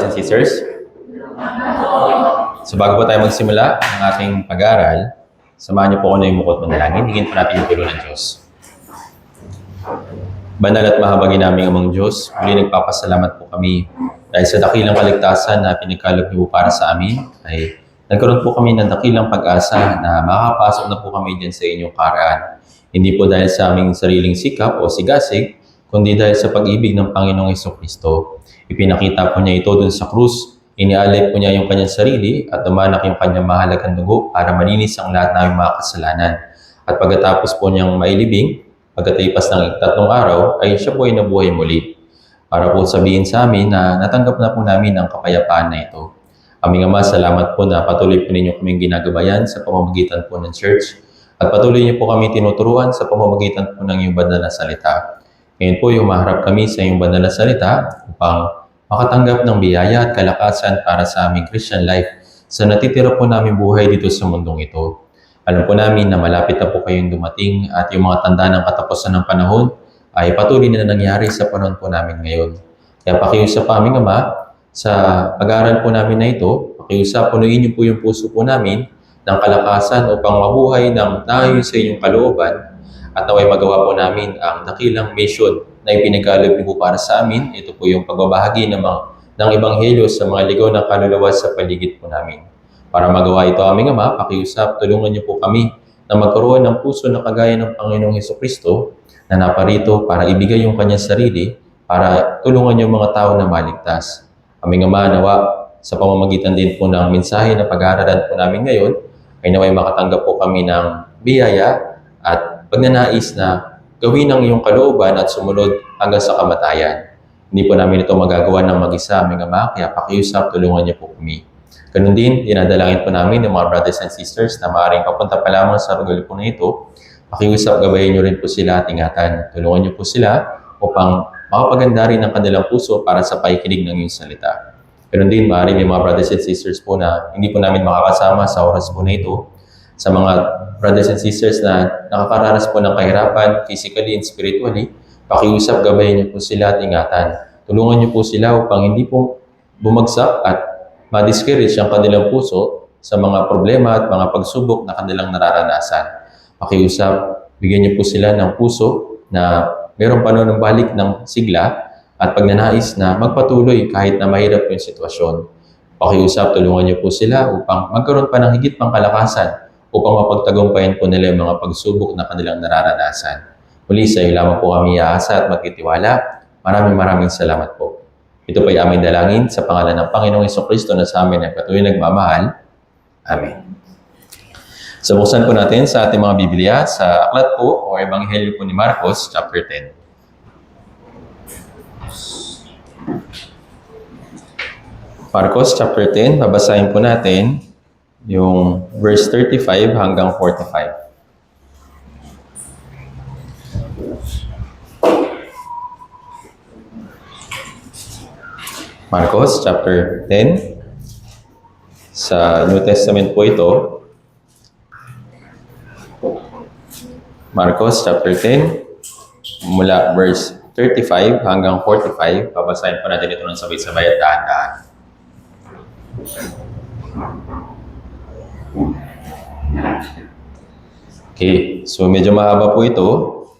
brothers and sisters. So bago po tayo magsimula ng ating pag-aaral, samahan niyo po ako na yumukot manalangin. Hingin po natin yung tulong ng Diyos. Banal at mahabagin naming amang Diyos, muli nagpapasalamat po kami dahil sa dakilang kaligtasan na pinagkaloob niyo para sa amin, ay nagkaroon po kami ng dakilang pag-asa na makakapasok na po kami dyan sa inyong karaan. Hindi po dahil sa aming sariling sikap o sigasig, kundi dahil sa pag-ibig ng Panginoong Hesukristo. Ipinakita po niya ito dun sa krus, inialay po niya yung kanyang sarili at dumanak yung kanyang mahalagang dugo para malinis ang lahat ng mga kasalanan. At pagkatapos po niyang mailibing, pagkatapos ng 3 araw, ay siya po ay nabuhay muli. Para po sabihin sa amin na natanggap na po namin ang kapayapaan na ito. Aming Ama, salamat po na patuloy po ninyo kaming ginagabayan sa pamamagitan po ng church at patuloy niyo po kami tinuturuan sa pamamagitan po ng iyong banal na salita. Ngayon po, maharap kami sa iyong banal na salita upang makatanggap ng biyaya at kalakasan para sa aming Christian life sa natitira po namin buhay dito sa mundong ito. Alam po namin na malapit na po kayong dumating at yung mga tanda ng katapusan ng panahon ay patuloy na nangyari sa panahon po namin ngayon. Kaya pakiusap pa aming Ama, sa pag-aaral po namin na ito, pakiusap, punuin niyo po yung puso po namin ng kalakasan upang mabuhay ng nayon sa inyong kalooban at naway magawa po namin ang dakilang mission na ipinagkaloob niyo po para sa amin. Ito po yung pagbabahagi ng Ebanghelyo sa mga ligaw ng kaluluwa sa paligid po namin. Para magawa ito aming Ama, pakiusap, tulungan niyo po kami na magkaroon ng puso na kagaya ng Panginoong Hesukristo na naparito para ibigay yung kanyang sarili para tulungan yung mga tao na maligtas. Aming Ama, nawa sa pamamagitan din po ng mensahe na pag-aaralan po namin ngayon, ay naway makatanggap po kami ng biyaya at pagnanais na gawin ang iyong kalooban at sumunod hanggang sa kamatayan. Hindi po namin ito magagawa ng mag-isa, aming Ama, kaya pakiusap, tulungan niyo po kami. Ganun din, dinadalangin po namin ng mga brothers and sisters na maaaring papunta pa lamang sa lugar po na ito. Pakiusap, gabayin niyo rin po sila at ingatan. Tulungan niyo po sila upang makapaganda rin ang kanilang puso para sa pakikinig ng iyong salita. Ganun din, maaaring may mga brothers and sisters po na hindi po namin makakasama sa oras po na ito. Sa mga brothers and sisters na nakakaranas po ng kahirapan, physically and spiritually, pakiusap, gabayin niyo po sila at ingatan. Tulungan niyo po sila upang hindi po bumagsak at ma-discourage ang kanilang puso sa mga problema at mga pagsubok na kanilang nararanasan. Pakiusap, bigyan niyo po sila ng puso na mayroong panunumbalik ng sigla at pagnanais na magpatuloy kahit na mahirap yung sitwasyon. Pakiusap, tulungan niyo po sila upang magkaroon pa ng higit pang kalakasan upang mapagtagumpayan po nila yung mga pagsubok na kanilang nararanasan. Muli, sa iyo lamang po kami iaasa at magtitiwala. Maraming salamat po. Ito po ay aming dalangin sa pangalan ng Panginoong Hesukristo na sa amin ay patuloy nagmamahal. Amen. So buksan po natin sa ating mga Biblia sa aklat po o Ebanghelyo po ni Marcos, chapter 10. Marcos, chapter 10, babasahin po natin yung verse 35 hanggang 45. Marcos chapter 10. Sa New Testament po ito. Marcos chapter 10 mula verse 35 hanggang 45. Babasahin po natin ito ng sabay-sabay at dahan-dahan. Okay, so medyo mahaba po ito,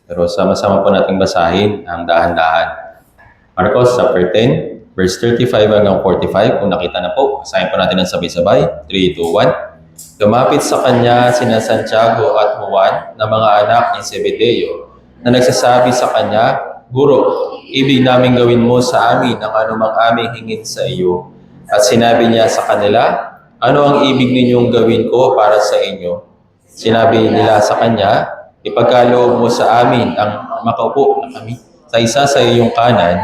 pero sama-sama po nating basahin ang dahan-dahan. Marcos chapter 10 verse 35 hanggang 45, kung nakita na po, basahin po natin ng sabay-sabay. 3, 2, 1. Lumapit sa kanya sina Santiago at Juan na mga anak ni Zebedeo na nagsasabi sa kanya, Guro, ibig namin gawin mo sa amin ang anumang aming hingin sa iyo. At sinabi niya sa kanila, ano ang ibig ninyong gawin ko para sa inyo? Sinabi nila sa kanya, ipagkaloob mo sa amin ang makaupo na kami sa isa sa iyong kanan,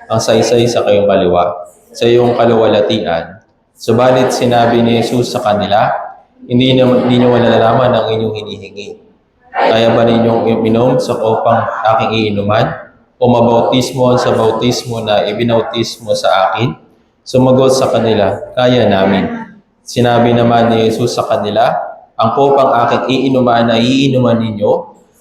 ang saysay sa kayong kaliwa, sa iyong kaluwalhatian. Subalit sinabi ni Jesus sa kanila, hindi ninyo malalaman ang inyong hinihingi. Kaya ba ninyong minom sa kopang aking iinuman? O mabautismo sa bautismo na ibinautismo sa akin? Sumagot sa kanila, kaya namin. Sinabi naman ni Jesus sa kanila, ang kopang aking iinuman na iinuman ninyo,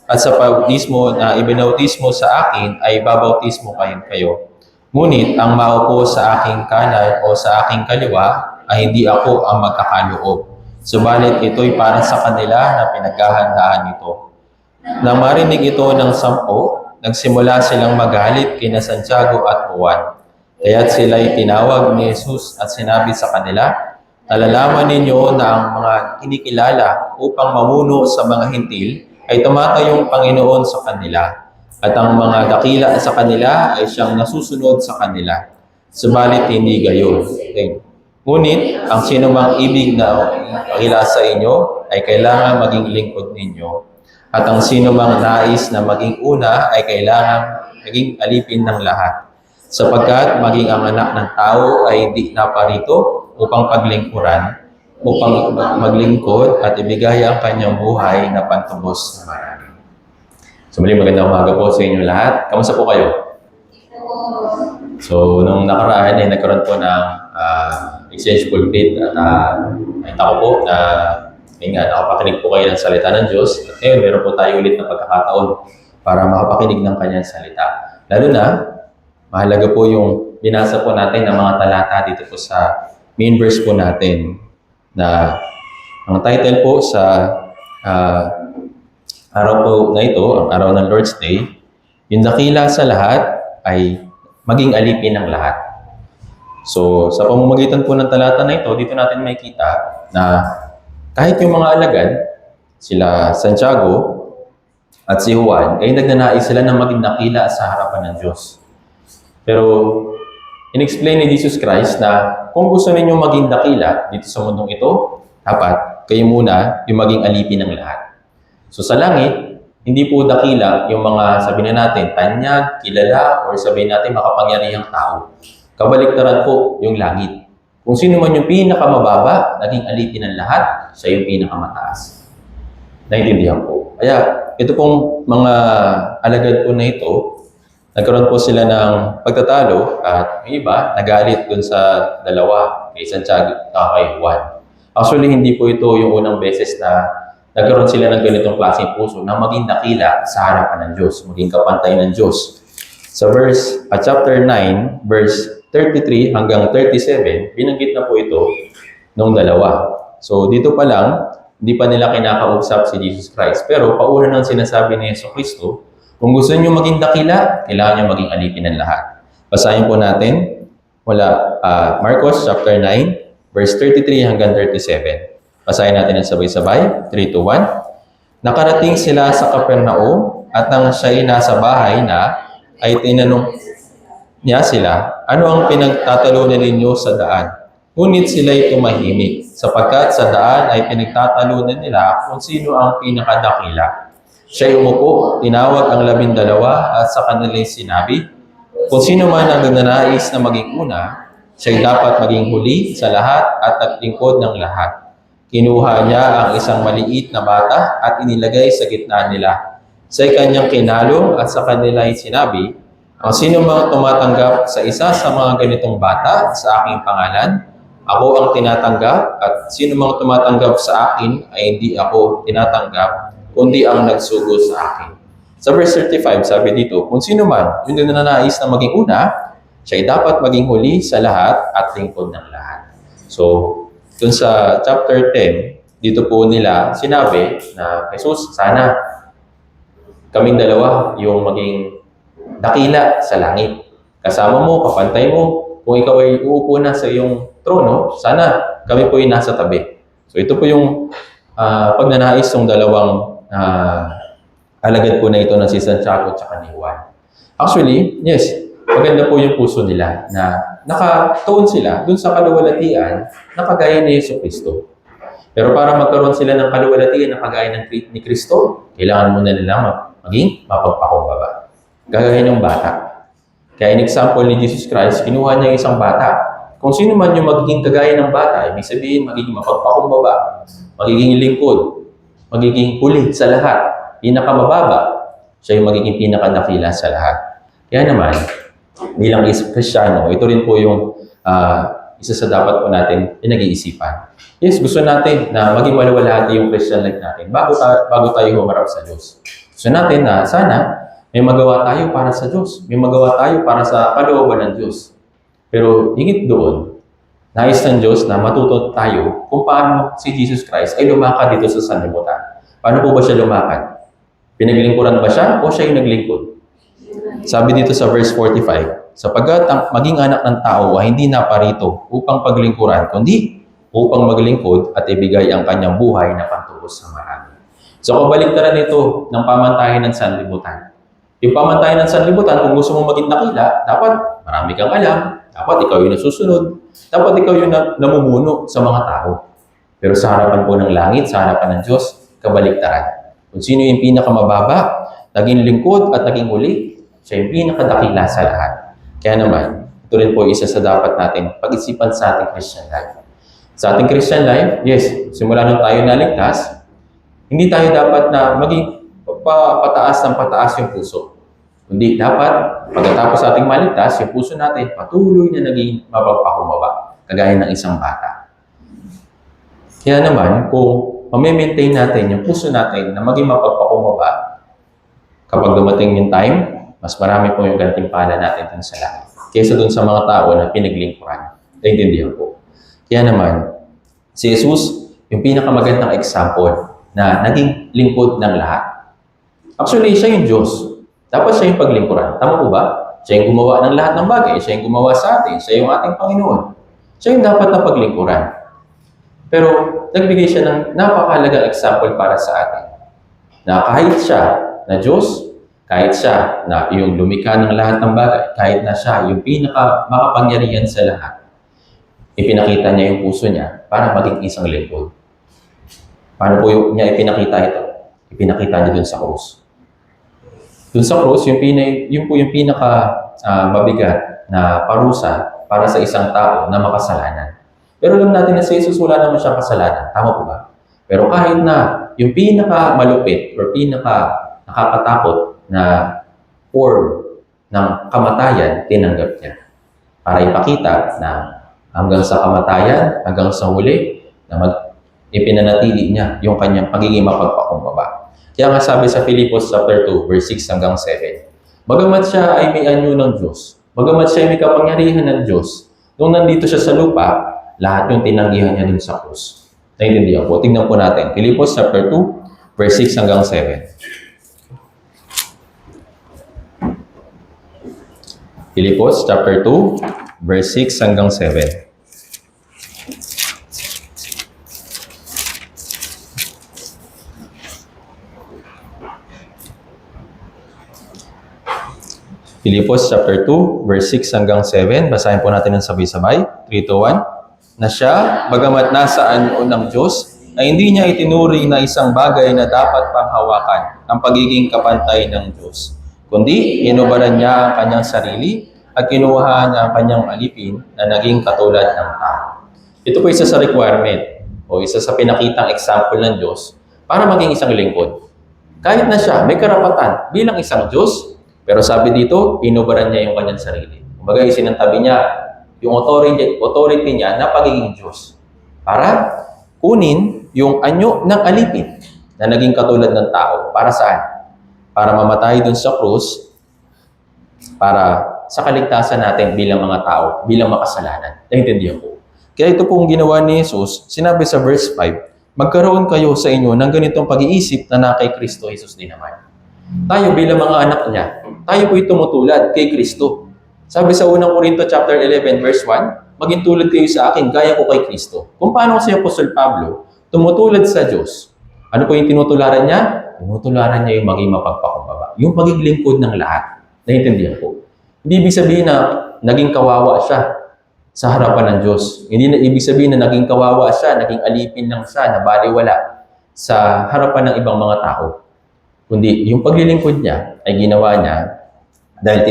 at sa bautismo na ibinautismo sa akin ay babautismo kayo. Ngunit ang maupo sa aking kanan o sa aking kaliwa ay hindi ako ang magkakaloob. Subalit ito'y para sa kanila na pinaghahandaan nito. Nang marinig ito ng 10, nagsimula silang magalit kina Santiago at Juan. Kaya't sila'y tinawag ni Jesus at sinabi sa kanila, "Nalalaman ninyo na ang mga kinikilala upang mamuno sa mga hintil ay tumatayong Panginoon sa kanila. At ang mga dakila sa kanila ay siyang nasusunod sa kanila. Subalit hindi gayon. Okay. Ngunit, ang sinumang ibig na dakila sa inyo ay kailangan maging lingkod ninyo. At ang sinumang nais na maging una ay kailangan maging alipin ng lahat. Sapagkat maging ang anak ng tao ay hindi naparito upang paglingkuran, upang maglingkod at ibigay ang kanyang buhay na pantubos sa marami." So muli magandang umaga po sa inyo lahat. Kamusta po kayo? So nung nakaraan ay nagkaroon po ng exchange pulpit at nakita ko po na nakapakinig po kayo ng salita ng Diyos. At ngayon meron po tayo ulit na pagkakataon para makapakinig ng kanyang salita. Lalo na, mahalaga po yung binasa po natin ng mga talata dito po sa main verse po natin na ang title po sa araw po na ito, ang araw ng Lord's Day, yung dakila sa lahat ay maging alipin ng lahat. So, sa pamamagitan po ng talata na ito, dito natin makikita na kahit yung mga alagad, sila Santiago at si Juan, ay nagnanais sila na maging dakila sa harapan ng Diyos. Pero, in-explain ni Jesus Christ na kung gusto ninyo maging dakila dito sa mundong ito, dapat kayo muna yung maging alipin ng lahat. So sa langit, hindi po dakila yung mga sabihin natin, tanyag, kilala, or sabihin natin makapangyarihang tao. Kabaliktaran po yung langit. Kung sino man yung pinakamababa, naging alipin ng lahat, siya yung pinakamataas. Naintindihan po. Kaya ito pong mga alagad po na ito, nagkaroon po sila ng pagtatalo at yung iba nagalit dun sa dalawa, kay Santiago at kay Juan. Actually, hindi po ito yung unang beses na nagkaroon sila ng ganitong klaseng puso na maging dakila sa harapan ng Diyos, maging kapantay ng Diyos. Sa chapter 9, verse 33 hanggang 37, binanggit na po ito nung dalawa. So dito pa lang, hindi pa nila kinakausap si Jesus Christ. Pero pauna nang sinasabi ni Yesu Cristo, kung gusto niyo maging dakila, kailangan niyo maging alipin ng lahat. Basahin po natin mula Marcos chapter 9, verse 33 hanggang 37. Basahin natin ang sabay-sabay. 3, 2, 1. Nakarating sila sa Capernaum at nang siya'y nasa bahay na, ay tinanong niya sila, "Ano ang pinagtatalunan ninyo sa daan?" Ngunit sila'y tumahimik, sapagkat sa daan ay pinagtatalunan nila kung sino ang pinakadakila. Siya'y umupo, tinawag ang 12 at sa kanila'y sinabi, "Kung sino man ang nagnanais na maging una, siya'y dapat maging huli sa lahat at taglingkod ng lahat." Kinuha niya ang isang maliit na bata at inilagay sa gitna nila. Siya'y kanyang kinalong at sa kanila ay sinabi, "Ang sino mang tumatanggap sa isa sa mga ganitong bata sa aking pangalan, ako ang tinatanggap, at sino mang tumatanggap sa akin ay hindi ako tinatanggap, kundi ang nagsugo sa akin." Sa verse 35, sabi dito, kung sino man yung nananais na maging una, siya'y dapat maging huli sa lahat at lingkod ng lahat. So, dun sa chapter 10, dito po nila sinabi na, "Jesus, sana kaming dalawa yung maging dakila sa langit. Kasama mo, kapantay mo. Kung ikaw ay uupo na sa iyong trono, sana kami po ay nasa tabi." So ito po yung pagnanais ng dalawang alagad po na ito na si Santiago at ni Juan. Actually, yes, maganda po yung puso nila na nakatuon sila dun sa kaluwalhatian na kagaya ni Yesu Cristo. Pero para magkaroon sila ng kaluwalhatian na kagaya ni Cristo, kailangan muna nila maging mapagpakumbaba. Gagaya ng bata. Kaya in example ni Jesus Christ, kinuha niya isang bata. Kung sino man yung magiging kagaya ng bata, ibig sabihin magiging mapagpakumbaba, magiging lingkod, magiging huli sa lahat, pinakamababa, siya yung magiging pinakadakila sa lahat. Kaya naman, bilang isang Kristiyano, ito rin po yung isa sa dapat po natin pinag-iisipan. Yes, gusto natin na maging maluwalhati yung Christian life natin bago tayo humarap sa Diyos. Gusto natin na sana May magawa tayo para sa Diyos. May magawa tayo para sa kalooban ng Diyos. Pero higit doon, nais ng Diyos na matuto tayo kung paano si Jesus Christ ay lumakad dito sa sanlibutan. Paano po ba siya lumakad? Pinaglingkuran ba siya o siya yung naglingkod? Sabi dito sa verse 45, sapagkat ang maging anak ng tao ay hindi naparito upang paglingkuran, kundi upang maglingkod at ibigay ang kanyang buhay na pantubos sa marami. So, kabaligtaran nito ng pamantayan ng sanlibutan. Yung pamantayan ng sanlibutan, kung gusto mong maging dakila, dapat marami kang alam, dapat ikaw yung nasusunod, dapat ikaw yung namumuno sa mga tao. Pero sa harapan po ng langit, sa harapan ng Diyos, kabaligtaran. Kung sino yung pinakamababa, naging lingkod at naging uli, siya yung pinakadakila sa lahat. Kaya naman, ito rin po isa sa dapat natin pag-isipan sa ating Christian life. Sa ating Christian life, yes, simula nung tayo naligtas, hindi tayo dapat na maging pataas ng pataas yung puso. Kundi dapat, pagkatapos ating maligtas, yung puso natin patuloy na naging mapagpakumbaba, kagaya ng isang bata. Kaya naman, kung mamimaintain natin yung puso natin na maging mapagpakumbaba, kapag dumating yung time, mas marami po yung gantimpala natin dun sa langit. Kaysa dun sa mga tao na pinaglingkuran. Naintindihan po. Kaya naman, si Jesus, yung pinakamagandang example na naging lingkod ng lahat. Actually, siya yung Diyos. Dapat siya yung paglingkuran. Tama po ba? Siya yung gumawa ng lahat ng bagay. Siya yung gumawa sa atin. Siya yung ating Panginoon. Siya yung dapat na paglingkuran. Pero, nagbigay siya ng napakahalagang example para sa atin. Na kahit siya na Diyos, kahit siya na yung lumikha ng lahat ng bagay, kahit na siya yung makapangyarihan sa lahat, ipinakita niya yung puso niya para maging isang lingkod. Paano po niya ipinakita ito? Ipinakita niya dun sa krus. Dun sa krus, yung po yung mabigat na parusa para sa isang tao na makasalanan. Pero alam natin na si Jesus wala naman siyang kasalanan. Tama po ba? Pero kahit na yung pinaka-malupit or pinaka-nakakatakot na form ng kamatayan, tinanggap niya. Para ipakita na hanggang sa kamatayan, hanggang sa huli, na ipinanatili niya yung kanyang pagiging mapagpakumbaba. Kaya nga sabi sa Filipos chapter 2, verse 6 hanggang 7, bagamat siya ay may anyo ng Diyos, bagamat siya ay may kapangyarihan ng Diyos, nung nandito siya sa lupa, lahat yung tinanggihan niya dun sa krus. Naintindihan po? Tingnan po natin. Filipos chapter 2, verse 6 hanggang 7. Filipos chapter 2, verse 6 hanggang 7. Filipos chapter 2, verse 6 hanggang 7. Basahin po natin ng sabay-sabay. 3, 2, 1. Na siya, bagamat nasa anyo ng Diyos, ay hindi niya itinuring na isang bagay na dapat panghawakan ang pagiging kapantay ng Diyos. Kundi, inubaran niya ang kanyang sarili at kinuha niya ang kanyang alipin na naging katulad ng tao. Ito po isa sa requirement o isa sa pinakitang example ng Diyos para maging isang lingkod. Kahit na siya, may karapatan bilang isang Diyos, pero sabi dito, inubaran niya yung kanyang sarili. Kumbaga, isinantabi niya yung authority niya na pagiging Diyos para kunin yung anyo ng alipin na naging katulad ng tao. Para saan? Para mamatay dun sa krus, para sa kaligtasan natin bilang mga tao, bilang makasalanan. Naintindihan po. Kaya ito pong ginawa ni Jesus, sinabi sa verse 5, magkaroon kayo sa inyo ng ganitong pag-iisip na na kay Kristo Jesus din naman. Tayo bilang mga anak niya, tayo po'y tumutulad kay Kristo. Sabi sa unang Korinto chapter 11 verse 1, maging tulad kayo sa akin, gaya ko kay Kristo. Kung paano si Apostol Pablo tumutulad sa Diyos, ano po yung tinutularan niya? Tinutularan niya yung maging mapagpakumbaba, yung maging lingkod ng lahat. Naintindihan po. Hindi ibig sabihin na naging kawawa siya sa harapan ng Diyos. Hindi na ibig sabihin na naging kawawa siya, naging alipin lang siya, na baliwala sa harapan ng ibang mga tao. Kundi yung paglilingkod niya ay ginawa niya dahil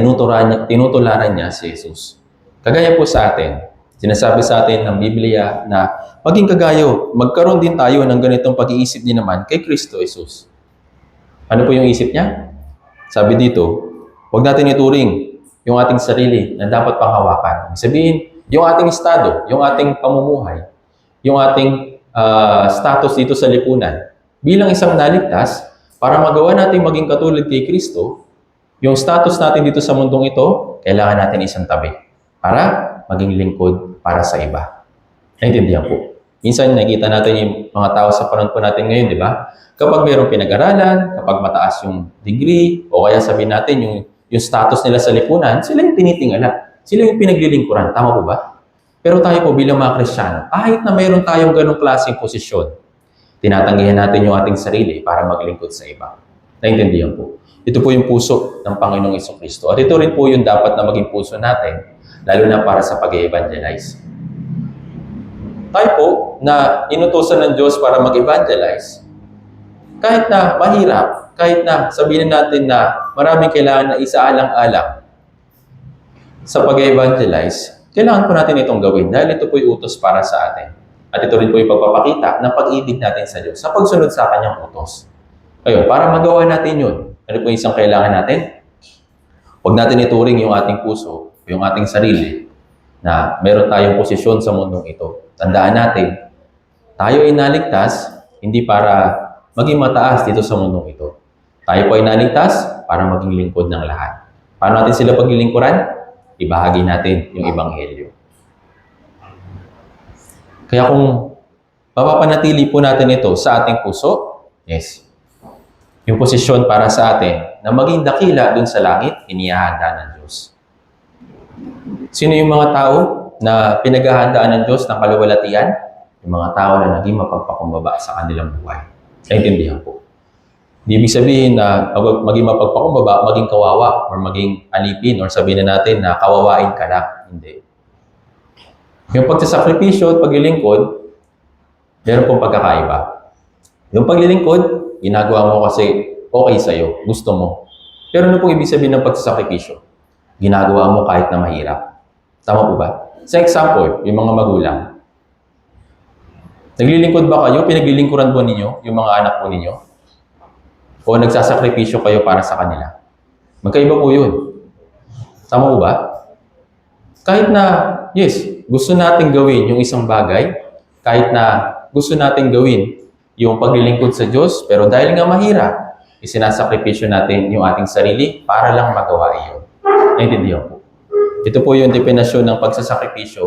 tinutularan niya si Jesus. Kagaya po sa atin, sinasabi sa atin ng Biblia na maging kagayo, magkaroon din tayo ng ganitong pag-iisip din naman kay Kristo Jesus. Ano po yung isip niya? Sabi dito, huwag natin ituring yung ating sarili na dapat panghawakan. Sabihin, yung ating estado, yung ating pamumuhay, yung ating status dito sa lipunan, bilang isang naligtas, para magawa natin maging katulad kay Kristo, Yung status natin dito sa mundong ito, kailangan natin isang tabi para maging lingkod para sa iba. Naintindihan po. Minsan nakikita natin yung mga tao sa panahon po natin ngayon, di ba? Kapag mayroong pinag-aralan, kapag mataas yung degree, o kaya sabihin natin yung status nila sa lipunan, sila yung tinitingala. Sila yung pinaglilingkuran. Tama po ba? Pero tayo po bilang mga Kristiyano, kahit na mayroon tayong ganong klaseng posisyon, tinatanggihan natin yung ating sarili para maglingkod sa iba. Naintindihan po. Ito po yung puso ng Panginoong Jesucristo. At ito rin po yung dapat na maging puso natin, lalo na para sa pag-evangelize. Tayo po na inutusan ng Diyos para mag-evangelize, kahit na mahirap, kahit na sabihin natin na maraming kailangan na isaalang-alang sa pag-evangelize, kailangan po natin itong gawin dahil ito po yung utos para sa atin. At ito rin po yung pagpapakita ng pag-ibig natin sa Diyos sa pagsunod sa Kanyang utos. Ngayon, para magawa natin yun, ano po yung isang kailangan natin? Huwag natin ituring yung ating puso, yung ating sarili, na meron tayong posisyon sa mundong ito. Tandaan natin, tayo ay naligtas, hindi para maging mataas dito sa mundong ito. Tayo po ay naligtas para maging lingkod ng lahat. Paano natin sila paglilingkuran? Ibahagi natin yung Ebanghelyo. Kaya kung mapapanatili po natin ito sa ating puso, yes, yung posisyon para sa atin na maging dakila dun sa langit, inihahanda ng Diyos. Sino yung mga tao na pinaghahandaan ng Diyos ng kaluwalhatian? Yung mga tao na naging mapagpakumbaba sa kanilang buhay. Naintindihan po. Di ibig sabihin na maging mapagpakumbaba, maging kawawa, or maging alipin, or sabihin na natin na kawawain ka lang. Hindi. Yung pagsasakripisyo at paglilingkod, meron pong pagkakaiba. Yung paglilingkod, ginagawa mo kasi okay sa'yo, gusto mo. Pero ano pong ibig sabihin ng pagsasakripisyo? Ginagawa mo kahit na mahirap. Tama po ba? Sa example, yung mga magulang. Naglilingkod ba kayo? Pinaglilingkuran po ninyo yung mga anak po ninyo? O nagsasakripisyo kayo para sa kanila? Magkaiba po yun. Tama po ba? Kahit na, yes, gusto natin gawin yung isang bagay, kahit na gusto natin gawin yung paglilingkod sa Diyos, pero dahil nga mahirap, isinasakripisyo natin yung ating sarili para lang magawa iyon. Naintindihan po. Ito po yung definasyon ng pagsasakripisyo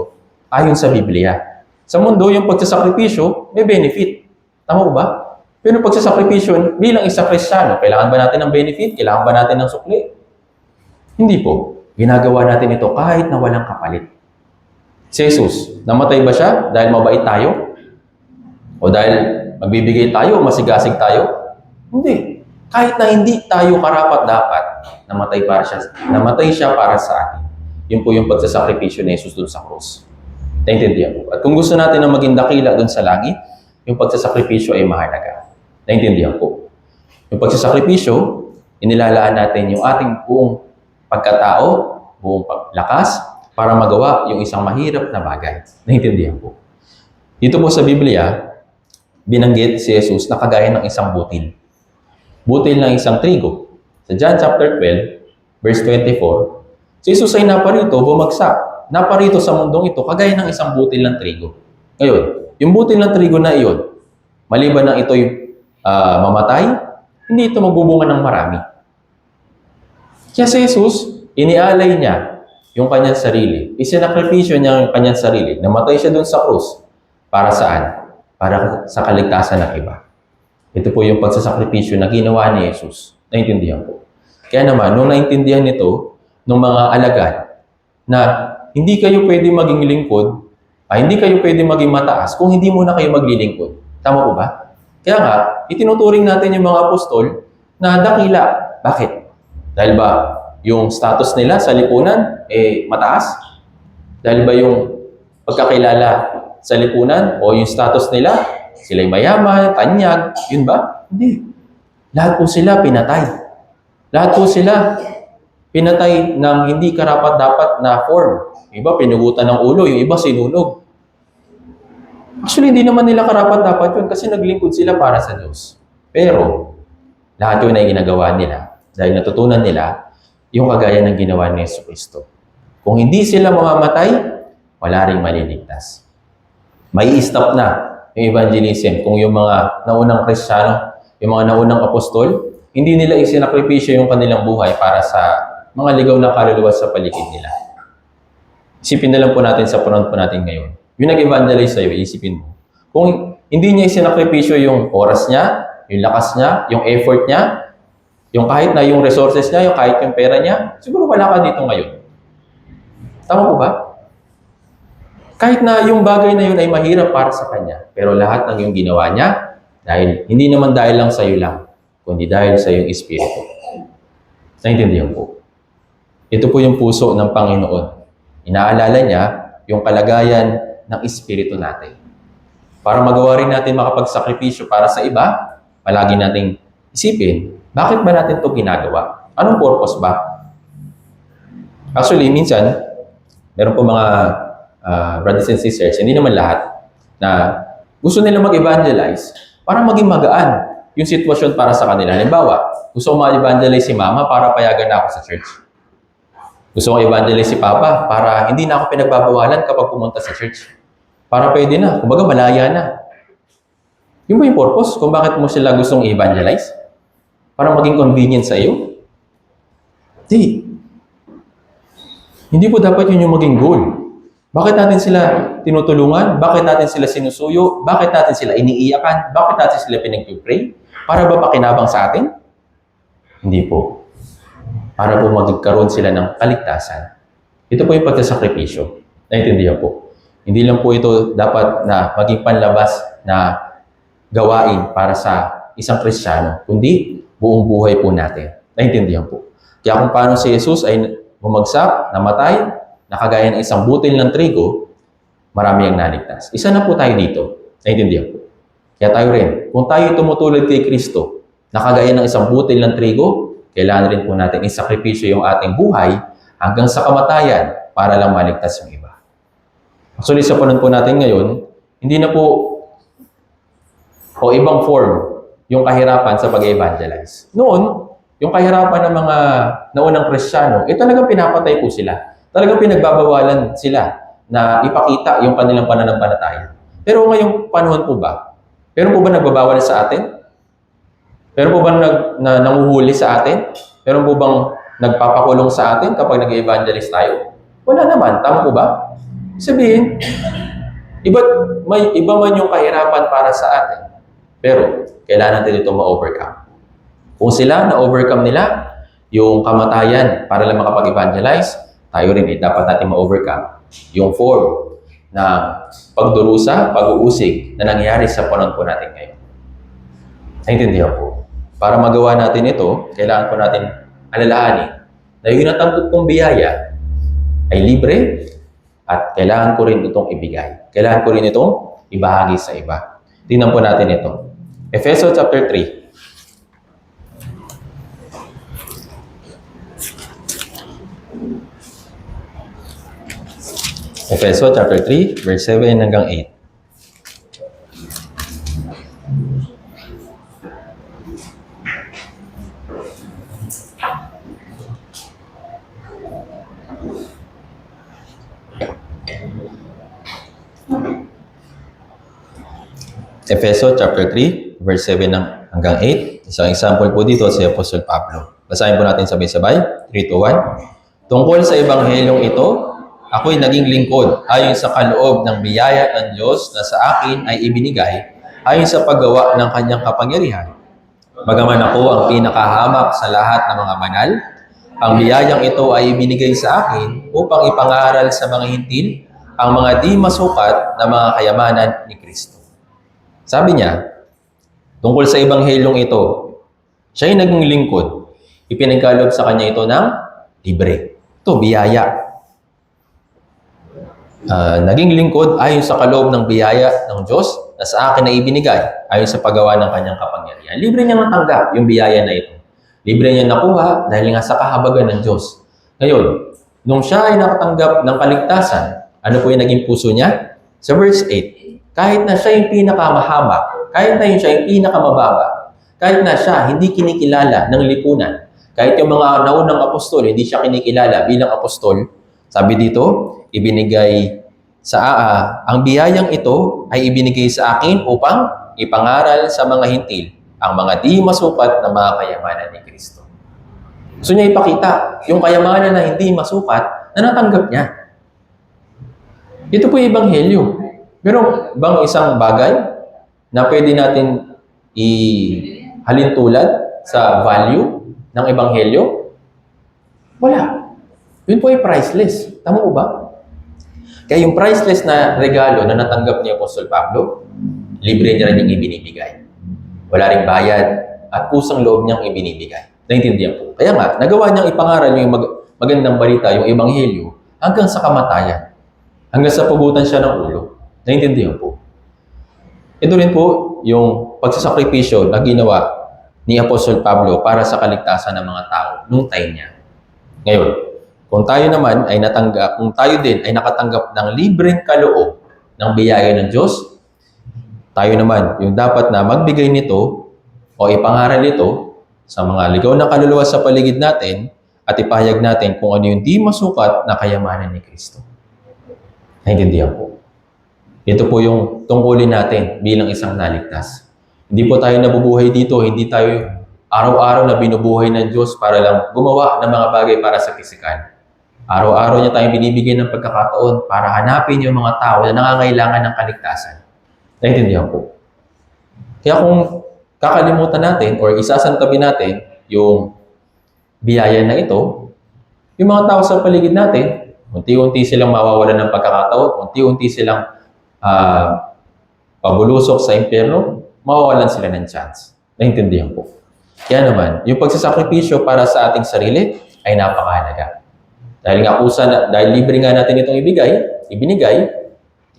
ayon sa Biblia. Sa mundo, yung pagsasakripisyo may benefit. Tama po ba? Pero yung pagsasakripisyo bilang isang Kristiyano, kailangan ba natin ng benefit? Kailangan ba natin ng sukli? Hindi po. Ginagawa natin ito kahit na walang kapalit. Si Jesus, namatay ba siya dahil mabait tayo? O dahil magbibigay tayo o masigasig tayo? Hindi. Kahit na hindi tayo karapat-dapat, namatay siya para sa atin. Yun po yung pagsasakripisyo ni Jesus dun sa krus. Naintindihan po. At kung gusto natin na maging dakila dun sa langit, yung pagsasakripisyo ay mahalaga. Naintindihan po. Yung pagsasakripisyo, inilalaan natin yung ating buong pagkatao, buong lakas, para magawa yung isang mahirap na bagay. Naintindihan po. Dito po sa Biblia, binanggit si Jesus na kagaya ng isang butil. Butil ng isang trigo. Sa John chapter 12, verse 24, si Jesus ay naparito, bumagsak. Naparito sa mundong ito, kagaya ng isang butil ng trigo. Ngayon, yung butil ng trigo na iyon, maliban na ito'y mamatay, hindi ito magbubunga ng marami. Kaya si Jesus, inialay niya yung kanyang sarili. Isinakripisyo niya yung kanyang sarili. Namatay siya dun sa krus. Para saan? Para sa kaligtasan ng iba. Ito po yung pagsasakripisyo na ginawa ni Jesus. Naintindihan po. Kaya naman, nung naintindihan nito, ng mga alagad, na hindi kayo pwede maging lingkod, hindi kayo pwede maging mataas kung hindi muna kayo maglilingkod. Tama po ba? Kaya nga, itinuturing natin yung mga apostol na dakila. Bakit? Dahil ba yung status nila sa lipunan mataas? Dahil ba yung pagkakilala sa lipunan o yung status nila, sila'y mayaman, tanyag, yun ba? Hindi. Lahat po sila pinatay. Lahat po sila pinatay ng hindi karapat-dapat na form. Yung iba, pinugutan ng ulo, yung iba, sinunog. Actually, hindi naman nila karapat-dapat yun kasi naglingkod sila para sa Diyos. Pero, lahat yun ay ginagawa nila dahil natutunan nila yung kagaya ng ginawa ni Jesucristo. Kung hindi sila mamamatay, wala ring maliligtas. May stop na yung evangelism kung yung mga naunang Kristiyano, yung mga naunang apostol, hindi nila isinakripisyo yung kanilang buhay para sa mga ligaw na kaluluwa sa paligid nila. Isipin na lang po natin sa panahon po natin ngayon. Yung nag-evangelize sa'yo, isipin mo. Kung hindi niya isinakripisyo yung oras niya, yung lakas niya, yung effort niya, yung kahit na yung resources niya, yung kahit yung pera niya, siguro wala ka dito ngayon. Tama po ba? Kahit na yung bagay na yun ay mahirap para sa kanya, pero lahat ng yung ginawa niya, hindi naman dahil lang sa iyo lang, kundi dahil sa iyong espiritu. Naintindihan po. Ito po yung puso ng Panginoon. Inaalala niya yung kalagayan ng espiritu natin. Para magawa rin natin makapagsakripisyo para sa iba, palagi nating isipin, bakit ba natin ito ginagawa? Anong purpose ba? Actually, minsan, meron po mga brothers and sisters, hindi naman lahat, na gusto nila mag-evangelize para maging magaan yung sitwasyon para sa kanila. Halimbawa, gusto ko mag-evangelize si mama para payagan na ako sa church. Gusto ko evangelize si papa para hindi na ako pinagbabawalan kapag pumunta sa church. Para pwede na, kumbaga malaya na. Yun ba yung purpose kung bakit mo sila gustong evangelize? Para maging convenient sa iyo? Hindi po dapat yun yung maging goal. Bakit natin sila tinutulungan? Bakit natin sila sinusuyo? Bakit natin sila iniiyakan? Bakit natin sila pinag-pray? Para ba pakinabang sa atin? Hindi po. Para po magkaroon sila ng kaligtasan. Ito po yung pagsasakripisyo. Naintindihan po. Hindi lang po ito dapat na maging panlabas na gawain para sa isang Kristiyano, kundi buong buhay po natin. Naintindihan po. Kaya kung paano si Jesus ay bumagsak, namatay, nakagaya ng isang butil ng trigo, marami ang naligtas. Isa na po tayo dito. Naintindihan po. Kaya tayo rin, kung tayo tumutulad kay Kristo, nakagaya ng isang butil ng trigo, kailangan rin po natin isakripisyo yung ating buhay hanggang sa kamatayan para lang maligtas yung iba. Actually, sa panahon po natin ngayon, hindi na po o ibang form yung kahirapan sa pag-evangelize. Noon, yung kahirapan ng mga naunang Kristiyano, talagang pinapatay po sila. Talagang pinagbabawalan sila na ipakita yung kanilang pananampalataya. Pero ngayong panahon po ba? Pero po ba nagbabawal sa atin? Pero po ba nanguhuli sa atin? Pero po bang nagpapakulong sa atin kapag nag-evangelize tayo? Wala naman. Tama po ba? Sabihin, iba man yung kahirapan para sa atin. Pero, kailangan natin ito ma-overcome. Kung sila, na-overcome nila yung kamatayan para lang makapag-evangelize, tayo rin dapat natin ma-overcome yung form ng pagdurusa, pag-uusig na nangyari sa panahon po natin ngayon. Naintindihan po. Para magawa natin ito, kailangan po natin alalahanin na yung natanggap kong biyaya ay libre at kailangan ko rin itong ibigay. Kailangan ko rin itong ibahagi sa iba. Tingnan po natin ito. Efeso chapter 3. Efeso chapter 3, verse 7 hanggang 8. Efeso chapter 3, verse 7 hanggang 8. Isang example po dito si Apostol Pablo. Basahin po natin sabay-sabay. 3, 2, 1. Tungkol sa ebanghelyong ito, ako'y naging lingkod ayon sa kaloob ng biyaya ng Diyos na sa akin ay ibinigay ayon sa paggawa ng kanyang kapangyarihan. Bagaman ako ang pinakahamak sa lahat ng mga banal, ang biyayang ito ay ibinigay sa akin upang ipangaral sa mga hintil ang mga di masukat na mga kayamanan ni Kristo. Sabi niya, tungkol sa ebanghelyong ito, siya'y naging lingkod. Ipinagkaloob sa kanya ito ng libre. Ito, biyaya. Naging lingkod ayon sa kaloob ng biyaya ng Diyos na sa akin na ibinigay ayon sa paggawa ng kanyang kapangyarihan. Libre niya matanggap yung biyaya na ito. Libre niya nakuha dahil nga sa kahabagan ng Diyos. Ngayon, nung siya ay nakatanggap ng kaligtasan, ano po yung naging puso niya? Sa verse 8, kahit na siya yung pinakamahaba, kahit na siya yung pinakamababa, kahit na siya hindi kinikilala ng lipunan, kahit yung mga naunang apostol, hindi siya kinikilala bilang apostol, sabi dito, ang biyayang ito ay ibinigay sa akin upang ipangaral sa mga hintil ang mga di masukat na mga kayamanan ni Kristo. Gusto niya ipakita yung kayamanan na hindi masukat na natanggap niya. Ito po yung ebanghelyo. Pero bang isang bagay na pwede natin ihalin tulad sa value ng ebanghelyo? Wala. Yun po ay priceless. Tama po ba? Kaya yung priceless na regalo na natanggap ni Apostol Pablo, libre niya rin yung ibinibigay. Wala ring bayad at pusang loob niyang ibinibigay. Naintindihan po. Kaya nga, nagawa niyang ipangaral yung magandang balita, yung ebanghelyo, hanggang sa kamatayan. Hanggang sa pugutan siya ng ulo. Naintindihan po. Ito rin po yung pagsasakripisyo na ginawa ni Apostol Pablo para sa kaligtasan ng mga tao nung time niya. Ngayon, kung tayo naman ay kung tayo din ay nakatanggap ng libreng kaloob ng biyaya ng Diyos, tayo naman yung dapat na magbigay nito o ipangaral ito sa mga ligaw na kaluluwa sa paligid natin at ipahayag natin kung ano yung di masukat na kayamanan ni Kristo. Naintindihan po. Ito po yung tungkulin natin bilang isang naligtas. Hindi po tayo nabubuhay dito, hindi tayo araw-araw na binubuhay ng Diyos para lang gumawa ng mga bagay para sa pisikal. Araw-araw niya tayong binibigyan ng pagkakataon para hanapin yung mga tao na nangangailangan ng kaligtasan. Naintindihan po. Kaya kung kakalimutan natin or isasantabi natin yung biyaya na ito, yung mga tao sa paligid natin, unti-unti silang mawawalan ng pagkakataon, unti-unti silang pabulusok sa impyerno, mawawalan sila ng chance. Naintindihan po. Kaya naman, yung pagsasakripisyo para sa ating sarili ay napakahalaga. Dahil libre nga natin itong ibinigay,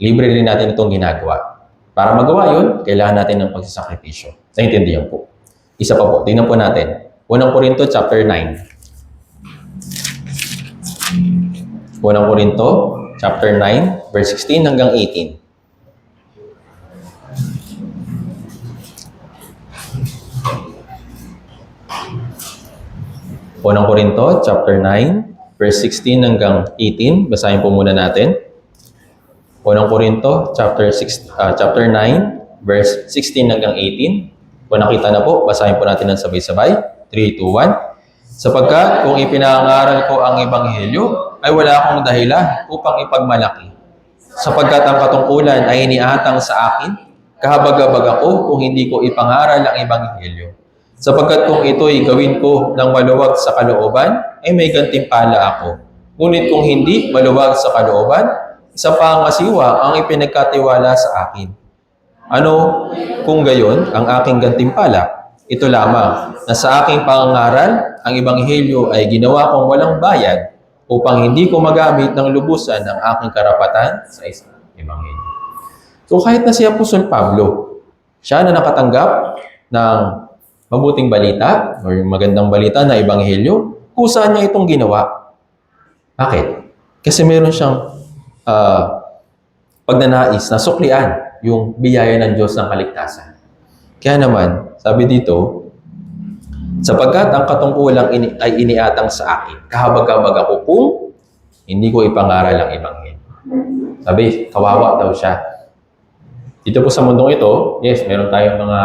libre rin natin itong ginagawa. Para magawa yun, kailangan natin ng pagsasakripisyo. Naintindihan po. Isa pa po, tingnan po natin. Unang Korinto chapter 9. Unang Korinto chapter 9, verse 16 hanggang 18. Unang Korinto chapter 9, verse 16 hanggang 18. Basahin po muna natin. Unang Korinto chapter 9, verse 16 hanggang 18. Kung nakita na po, basahin po natin ng sabay-sabay. 3, 2, 1. Sapagkat kung ipinangaral ko ang ebanghelyo, ay wala akong dahilan upang ipagmalaki. Sapagkat ang katungkulan ay iniatang sa akin, kahabag-habag ako kung hindi ko ipangaral ang ebanghelyo. Sapagkat kung ito'y gawin ko ng maluwag sa kalooban, ay may gantimpala ako. Ngunit kung hindi maluwag sa kalooban, isa pang masiwa ang ipinagkatiwala sa akin. Ano kung gayon ang aking gantimpala? Ito lamang, na sa aking pangangaral, ang ebanghelyo ay ginawa kong walang bayad upang hindi ko magamit ng lubusan ng aking karapatan sa isang ebanghelyo. So kahit na si Apostol Pablo, siya na nakatanggap ng mabuting balita o magandang balita na ebanghelyo, kusa niya itong ginawa. Bakit? Kasi meron siyang pagnanais na suklian yung biyaya ng Diyos ng kaligtasan. Kaya naman, sabi dito, sapagkat ang katungkulang ay iniatang sa akin, kahabag-habag ako kung hindi ko ipangaral ang ebanghelyo. Sabi, kawawa daw siya. Dito po sa mundong ito, yes, meron tayong mga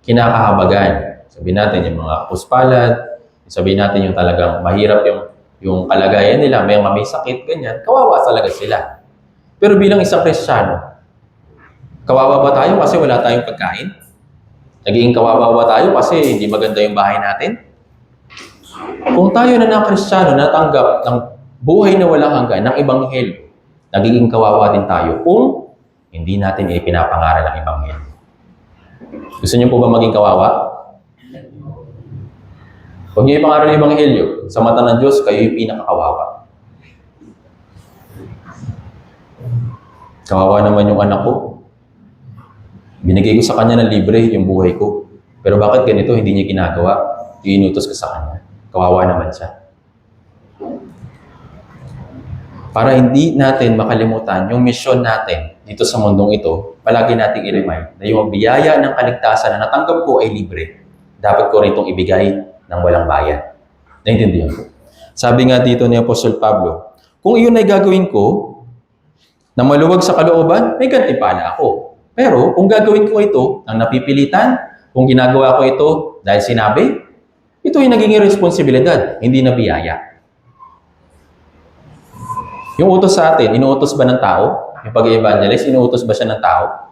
kinakahabagan. Sabihin natin yung mga puspalad, sabihin natin yung talagang mahirap yung kalagayan nila, may sakit, ganyan, kawawa talaga sila. Pero bilang isang Kristiyano, kawawa ba tayo kasi wala tayong pagkain? Naging kawawa ba tayo kasi hindi maganda yung bahay natin? Kung tayo na Kristiyano natanggap ng buhay na walang hanggan, ng ebanghelyo, nagiging kawawa din tayo kung hindi natin ipinapangaral ang ebanghelyo. Gusto niyo po ba maging kawawa? Huwag niyo ipangaral ang ebanghelyo. Sa mata ng Diyos, kayo yung pinakakawawa. Kawawa naman yung anak ko. Binigay ko sa kanya ng libre yung buhay ko. Pero bakit ganito hindi niya ginagawa? Iinutos ko sa kanya. Kawawa naman siya. Para hindi natin makalimutan yung misyon natin dito sa mundong ito, palagi nating i-remind na yung biyaya ng kaligtasan na natanggap ko ay libre. Dapat ko rin itong ibigay ng walang bayad. Naintindihan ko. Sabi nga dito ni Apostol Pablo, kung iyon ay gagawin ko na maluwag sa kalooban, may gantimpala ako. Pero kung gagawin ko ito ng napipilitan, Kung ginagawa ko ito dahil sinabi, ito ay naging responsibilidad, hindi na biyaya. Yung utos sa atin, inuutos ba ng tao? Yung pag-evangelize, inuutos ba siya ng tao?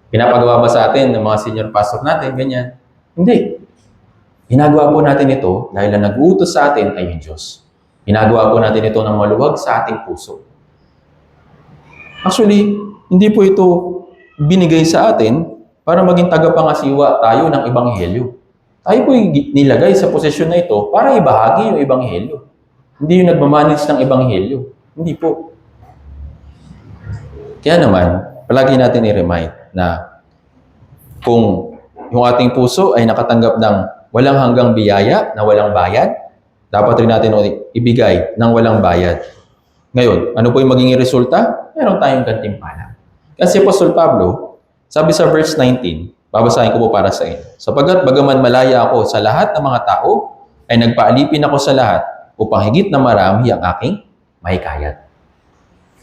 Pinapagawa ba sa atin ng mga senior pastor natin, ganyan? Hindi. Ginagawa po natin ito dahil ang nag-uutos sa atin ay yung Diyos. Ginagawa po natin ito ng maluwag sa ating puso. Actually, hindi po ito binigay sa atin para maging tagapangasiwa tayo ng Ebanghelyo. Tayo po nilagay sa posisyon na ito para ibahagi yung Ebanghelyo. Hindi yung nagmamanage ng Ebanghelyo. Hindi po. Kaya naman, palagi natin i-remind na kung yung ating puso ay nakatanggap ng walang hanggang biyaya na walang bayad, dapat rin natin ibigay ng walang bayad. Ngayon, ano po yung magiging resulta? Meron tayong gantimpala. Kasi Apostol Pablo, sabi sa verse 19, babasahin ko po para sa inyo. Sapagkat bagaman malaya ako sa lahat ng mga tao, ay nagpaalipin ako sa lahat upang higit na marami ang aking mahikayat.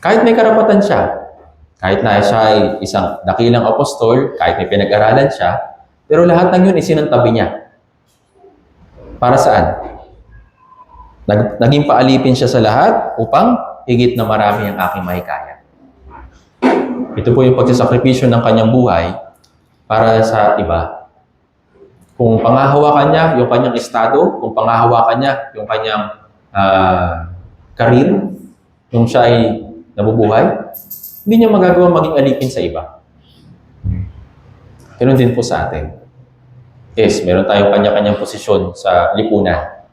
Kahit may karapatan siya, kahit na siya ay isang dakilang apostol, kahit may pinag-aralan siya, pero lahat ng yun isinantabi niya. Para saan? Naging paalipin siya sa lahat upang higit na marami ang aking mahikayat. Ito po yung pagsasakripisyo ng kanyang buhay para sa iba. Kung pangahawakan niya yung kanyang estado, kung pangahawakan niya yung kanyang karir, yung siya ay nabubuhay, hindi niya magagawa maging alipin sa iba. Ganun din po sa atin. Yes, meron tayong kanya-kanyang posisyon sa lipunan.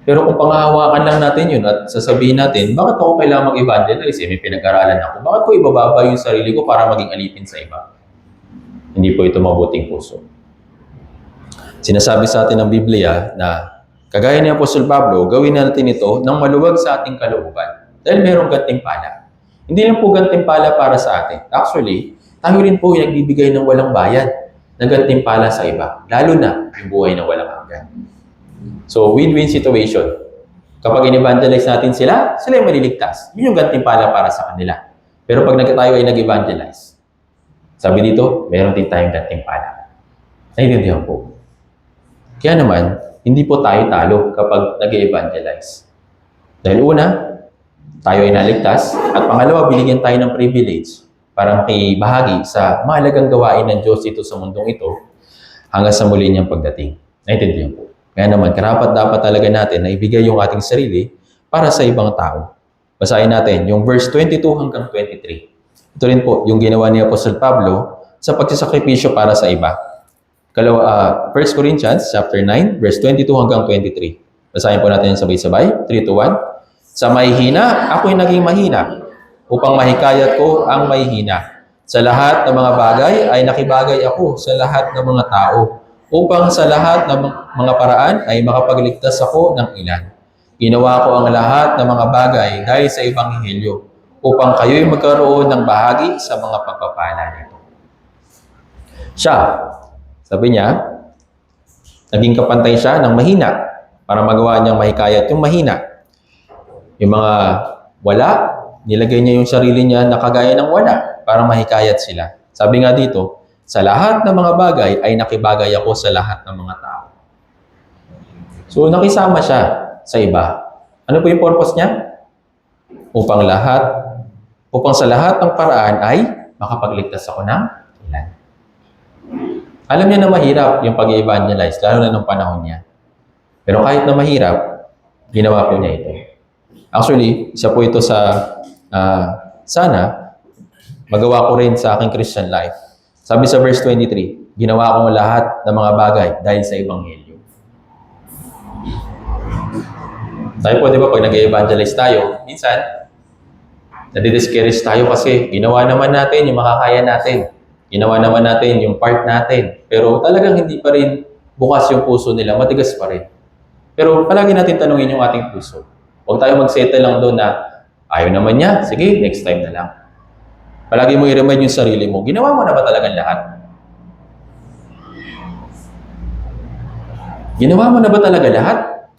Pero kung pangahawakan lang natin yun at sasabihin natin, bakit ako kailangan mag-evangelize? May pinag-aralan ako. Bakit ko ibababa yung sarili ko para maging alipin sa iba? Hindi po ito mabuting puso. Sinasabi sa atin ng Biblia na kagaya ni Apostol Pablo, gawin natin ito ng maluwag sa ating kalooban. Dahil merong gantimpala. Hindi lang po gantimpala para sa atin. Actually, tayo rin po yung nagbibigay ng walang bayad na gantimpala sa iba. Lalo na yung buhay na walang hanggan. So, win-win situation. Kapag in-evangelize natin sila, sila yung maliligtas. Yun yung gantimpala para sa kanila. Pero pag tayo ay nag-evangelize, sabi dito, meron din tayong gantimpala. Naiintindihan po. Kaya naman, hindi po tayo talo kapag nag-evangelize. Dahil una, tayo ay naligtas, at pangalawa, binigyan tayo ng privilege para makibahagi sa mahalagang gawain ng Diyos dito sa mundong ito hanggang sa muli niyang pagdating. Naiintindihan po. Kaya naman, karapat-dapat talaga natin na ibigay yung ating sarili para sa ibang tao. Basahin natin yung verse 22 hanggang 23. Ito rin po yung ginawa ni Apostol Pablo sa pagsasakripisyo para sa iba. 1 Corinthians chapter 9, verse 22 hanggang 23. Basahin po natin sabay-sabay. 3, 2, 1. Sa mahihina, ako'y naging mahina, upang mahikayat ko ang mahihina. Sa lahat ng mga bagay ay nakibagay ako sa lahat ng mga tao, upang sa lahat ng mga paraan ay makapagligtas ako ng ilan. Ginawa ko ang lahat ng mga bagay dahil sa Ebanghelyo, upang kayo'y magkaroon ng bahagi sa mga pagpapala nito. Siya, sabi niya, naging kapantay siya ng mahina para magawa niyang mahikayat yung mahina. Yung mga wala, nilagay niya yung sarili niya na kagaya ng wala para mahikayat sila. Sabi nga dito, sa lahat ng mga bagay ay nakibagay ako sa lahat ng mga tao. So, nakisama siya sa iba. Ano po yung purpose niya? Upang sa lahat ng paraan ay makapagligtas ako ng ilan. Alam niya na mahirap yung pag-evangelize, lalo na nung panahon niya. Pero kahit na mahirap, ginawa po niya ito. Actually, isa po ito sa sana magawa ko rin sa aking Christian life. Sabi sa verse 23, ginawa ko lahat ng mga bagay dahil sa Ebanghelyo. Tayo po, di ba, pag nag-evangelize tayo, minsan, nadi-discourage tayo kasi ginawa naman natin yung makakaya natin. Ginawa naman natin yung part natin. Pero talagang hindi pa rin bukas yung puso nila, matigas pa rin. Pero palagi natin tanungin yung ating puso. Huwag tayo mag-settle lang doon na ayaw naman niya, sige, next time na lang. Palagi mo i-remind yung sarili mo, ginawa mo na ba talagang lahat? Ginawa mo na ba talaga lahat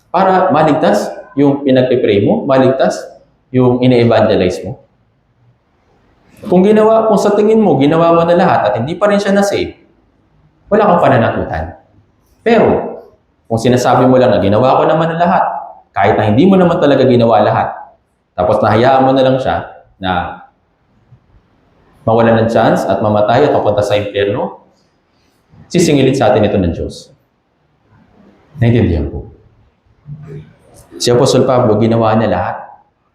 para maligtas yung pinagpipray mo, maligtas yung ine-evangelize mo? Kung sa tingin mo, ginawa mo na lahat at hindi pa rin siya na-save, wala kang pananagutan. Pero, kung sinasabi mo lang na ginawa ko naman ang lahat, kahit na hindi mo naman talaga ginawa lahat, tapos nahayaan mo na lang siya na mawalan ng chance at mamatay at papunta sa impyerno, sisingilin sa atin ito ng Diyos. Naintindihan po. Si Apostol Pablo, ginawa niya lahat.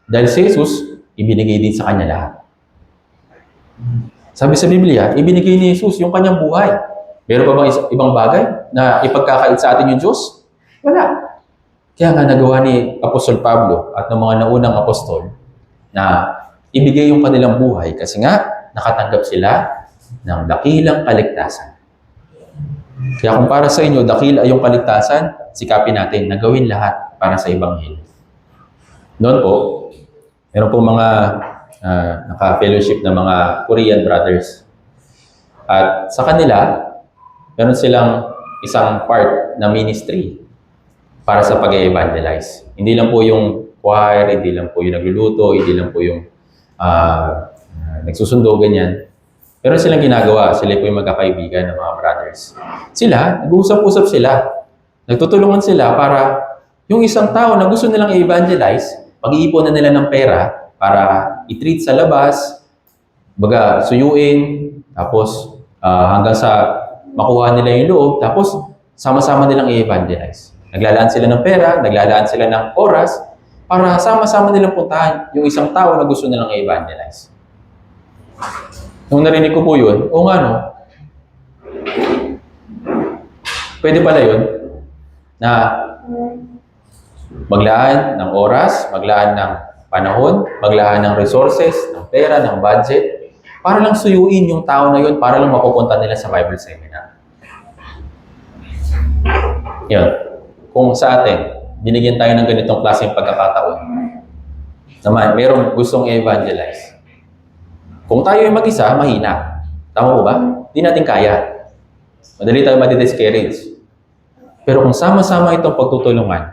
Dahil si Jesus, ibinigay din sa kanya lahat. Sabi sa Biblia, ibinigay ni Jesus yung kanyang buhay. Meron pa bang ibang bagay na ipagkakait sa atin yung Diyos? Wala. Kaya nga nagawa ni Apostol Pablo at ng mga naunang apostol na ibigay yung kanilang buhay kasi nga nakatanggap sila ng dakilang kaligtasan. Kaya kung para sa inyo, dakila yung kaligtasan, sikapin natin na gawin lahat para sa Ebanghelyo. Noon po, meron po mga naka-fellowship na mga Korean brothers. At sa kanila, meron silang isang part na ministry para sa pag-evangelize. Hindi lang po yung choir, hindi lang po yung nagluluto, hindi lang po yung nagsusundo, ganyan. Pero silang ginagawa, sila po yung magkakaibigan ng mga brothers. Sila, nag-uusap-usap sila. Nagtutulungan sila para yung isang tao na gusto nilang i-evangelize, pag-iipunan nila ng pera para i-treat sa labas, baga suyuin, tapos hanggang sa makuha nila yung loob, tapos sama-sama nilang i-evangelize. Naglalaan sila ng pera, naglalaan sila ng oras, para sama-sama nilang puntahan yung isang tao na gusto nilang i-evangelize. Nung narinig ko po yun, o nga no, pwede pala yun na maglaan ng oras, maglaan ng panahon, maglaan ng resources, ng pera, ng budget, para lang suyuin yung tao na yun, para lang mapupunta nila sa Bible seminar. Yun. Kung sa atin, binigyan tayo ng ganitong klaseng pagkakataon, naman, merong gustong evangelize. Kung tayo ay mag-isa, mahina. Tama po ba? Hindi natin kaya. Madali tayo madi-discourage. Pero kung sama-sama itong pagtutulungan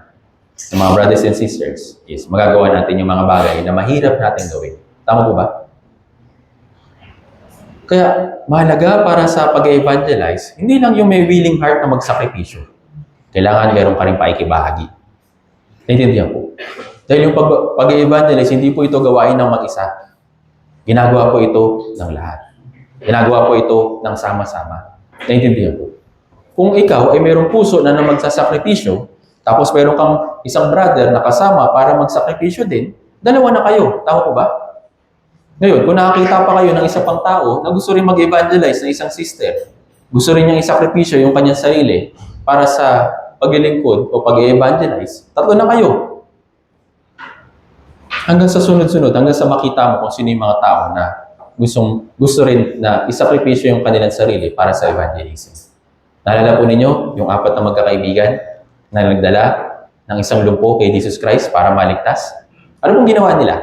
ng mga brothers and sisters, is magagawa natin yung mga bagay na mahirap natin gawin. Tama po ba? Kaya, mahalaga para sa pag-evangelize, hindi lang yung may willing heart na magsakripisyo. Kailangan meron ka rin paikibahagi. Naintindihan po. Dahil yung pag-evangelize, hindi po ito gawain ng mag-isa. Ginagawa po ito ng lahat. Ginagawa po ito ng sama-sama. Naintindihan po. Kung ikaw ay mayroong puso na magsasakripisyo, tapos mayroon kang isang brother na kasama para magsakripisyo din, dalawa na kayo. Tama po ba? Ngayon, kung nakakita pa kayo ng isa pang tao na gusto rin mag-evangelize na isang sister, gusto rin niyang isakripisyo yung kanyang sarili para sa paglilingkod o pag-evangelize, tatlo na kayo. Hanggang sa sunod-sunod, hanggang sa makita mo kung sino yung mga tao na gusto rin na isakripisyo yung kanilang sarili para sa evangelism. Naalala po ninyo yung 4 na magkakaibigan na nagdala ng isang lumpo kay Jesus Christ para maligtas? Ano pong ginawa nila?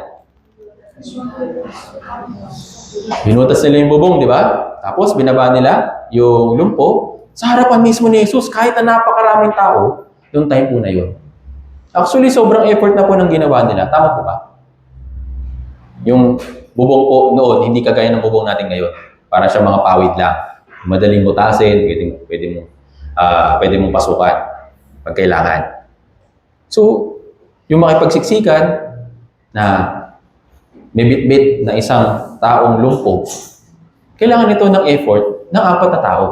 Binutas nila yung bubong, di ba? Tapos binaba nila yung lumpo sa harapan mismo ni Jesus kahit na napakaraming tao yung time po na yun. Actually, sobrang effort na po ng ginawa nila. Tama po ba? Yung bubong po noon, hindi kagaya ng bubong natin ngayon. Para siya mga pawid lang. Madaling butasin, pwede mong pasukan pag kailangan. So, yung makipagsiksikan na may bit-bit na isang taong lumpo, kailangan ito ng effort ng 4 na tao.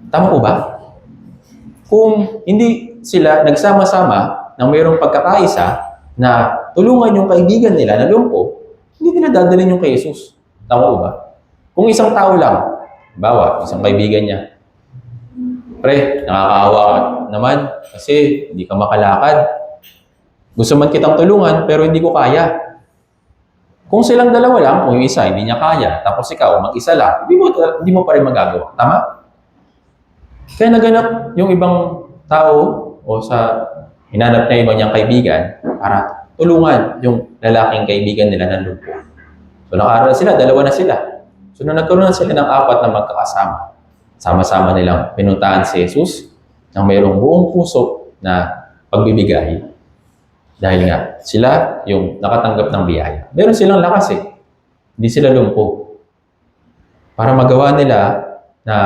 Tama po ba? Kung hindi sila nagsama-sama nang mayroong pagkakaisa na tulungan yung kaibigan nila na lumpo, hindi nila dadalhin yung kay Jesus. Tama po ba? Kung isang tao lang, bawa, isang kaibigan niya, pre, nakakaawa naman kasi hindi ka makalakad. Gusto man kitang tulungan pero hindi ko kaya. Kung silang dalawa lang, kung yung isa hindi niya kaya, tapos ikaw mag-isa lang, hindi mo pa rin magagawa. Tama? Kaya naganap yung ibang tao o sa hinanap niya ibang niyang kaibigan para tulungan yung lalaking kaibigan nila ng lumpo. So nakaroon sila, dalawa na sila. So nung nagkaroon na sila ng 4 na magkakasama, sama-sama nilang pinuntahan si Jesus ng mayroong buong puso na pagbibigay. Dahil nga, sila yung nakatanggap ng biyaya. Meron silang lakas eh. Hindi sila lumpo. Para magawa nila na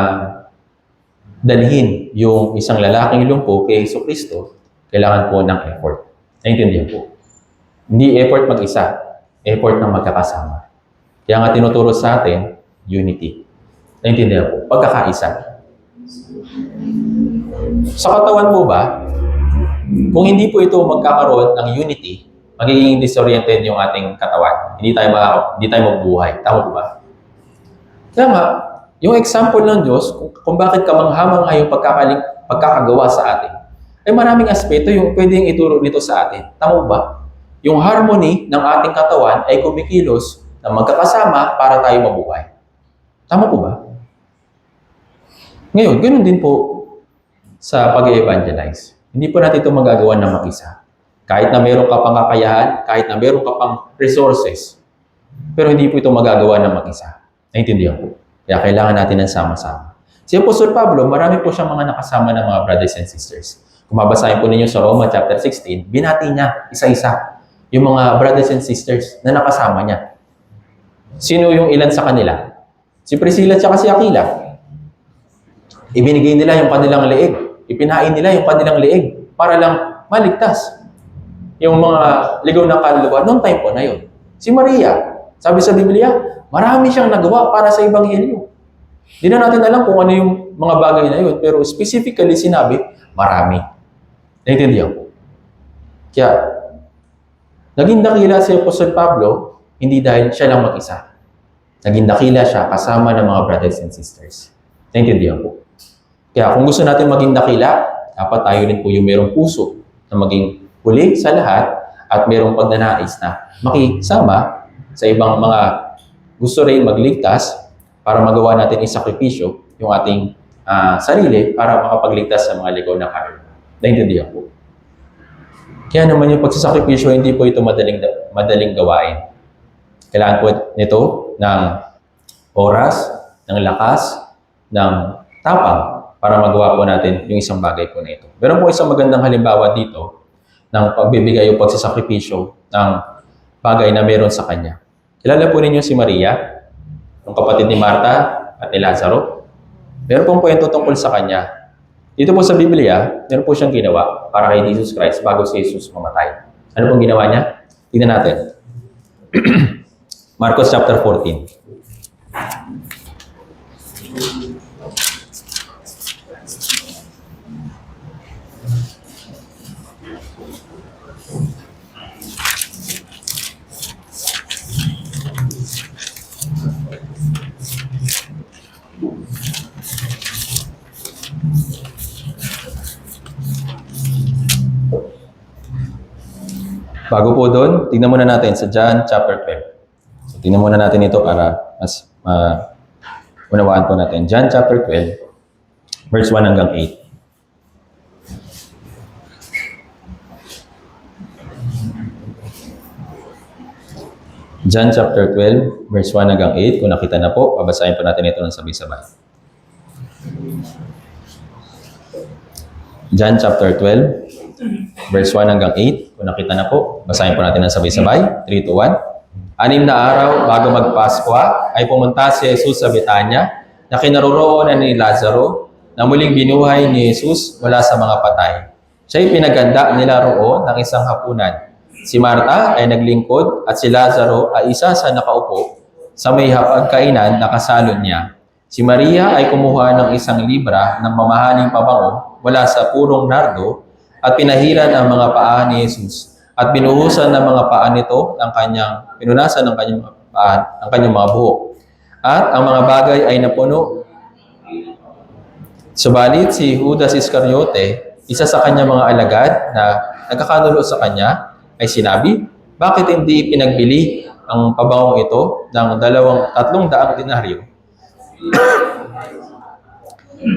dalhin yung isang lalaking lumpo kay Jesucristo, kailangan po ng effort. Naintindihan po. Hindi effort mag-isa, effort ng magkakasama. Kaya nga tinuturo sa atin, unity. Naintindihan po, pagkakaisa. Sa katawan po ba, kung hindi po ito magkakaroon ng unity, magiging disoriented yung ating katawan. Hindi tayo mabubuhay. Tama po ba? Kaya nga, yung example ng Diyos, kung bakit kamangha-mangha yung pagkakagawa sa atin, ay maraming aspeto yung pwedeng ituro nito sa atin. Tama ba? Yung harmony ng ating katawan ay kumikilos na magkakasama para tayo mabuhay. Tama po ba? Ngayon, ganoon din po sa pag-evangelize. Hindi po natin ito magagawa ng mag-isa. Kahit na meron ka pang kakayahan, kahit na meron ka pang resources, pero hindi po ito magagawa ng mag-isa. Naintindihan po. Kaya kailangan natin ng sama-sama. Si Apostol Pablo, marami po siyang mga nakasama ng mga brothers and sisters. Kung mabasahin po ninyo sa Roma chapter 16, binati niya isa-isa yung mga brothers and sisters na nakasama niya. Sino yung ilan sa kanila? Si Priscilla at si Aquila. Ibinigay nila yung kanilang leeg. Ipinain nila yung kanilang leeg para lang maligtas yung mga ligaw na kaluluwa noong time po na yun. Si Maria, sabi sa Biblia, marami siyang nagawa para sa Ebanghelyo. Hindi na natin alam kung ano yung mga bagay na yun, pero specifically sinabi, marami. Naintindihan po. Kaya, naging dakila si Apostol Pablo, hindi dahil siya lang mag-isa. Naging dakila siya kasama ng mga brothers and sisters. Naintindihan po. Kaya kung gusto natin maging dakila, dapat tayo rin po yung merong puso na maging huli sa lahat at merong pagnanais na makisama sa ibang mga gusto rin magligtas para magawa natin isakripisyo yung ating sarili para makapagligtas sa mga ligaw na kaluluwa. Naintindihan po. Kaya naman yung pagsasakripisyo, hindi po ito madaling gawain. Kailangan po nito ng oras, ng lakas, ng tapang para magawa po natin yung isang bagay po na ito. Meron po isang magandang halimbawa dito ng pagbibigay o pagsasakripisyo ng bagay na meron sa kanya. Kilala po ninyo si Maria, yung kapatid ni Marta at ni Lazaro. Meron pong kwento tungkol sa kanya. Dito po sa Biblia, meron po siyang ginawa para kay Jesus Christ bago si Jesus mamatay. Ano pong ginawa niya? Tingnan natin. Marcos chapter 14. Bago po doon, tingnan muna natin sa John chapter 12. So, tingnan muna natin ito para mas unawaan po natin. John chapter 12, verse 1 hanggang 8. John chapter 12, verse 1 hanggang 8. Kung nakita na po, babasahin po natin ito ng sabay-sabay. John chapter 12, verse 1 hanggang 8. Kung nakita na po, basahin po natin ng sabay-sabay. 3, 2, 1. 6 na araw bago magpaskwa ay pumunta si Jesus sa Betania na kinaroroonan ni Lazaro na muling binuhay ni Jesus mula sa mga patay. Siya'y pinaganda nila roon ng isang hapunan. Si Marta ay naglingkod at si Lazaro ay isa sa nakaupo sa may hapagkainan na kasalon niya. Si Maria ay kumuha ng isang libra ng mamahaling pabango mula sa purong nardo at pinahiran ang mga paa ni Jesus at binuhusan ng mga paa nito pinunasan ng kanyang paa, ang kanyang mga buhok. At ang mga bagay ay napuno. Subalit si Judas Iscariote, isa sa kanyang mga alagad na nagkakanulo sa kanya, ay sinabi, bakit hindi pinagbili ang pabangong ito ng 300 denaryo?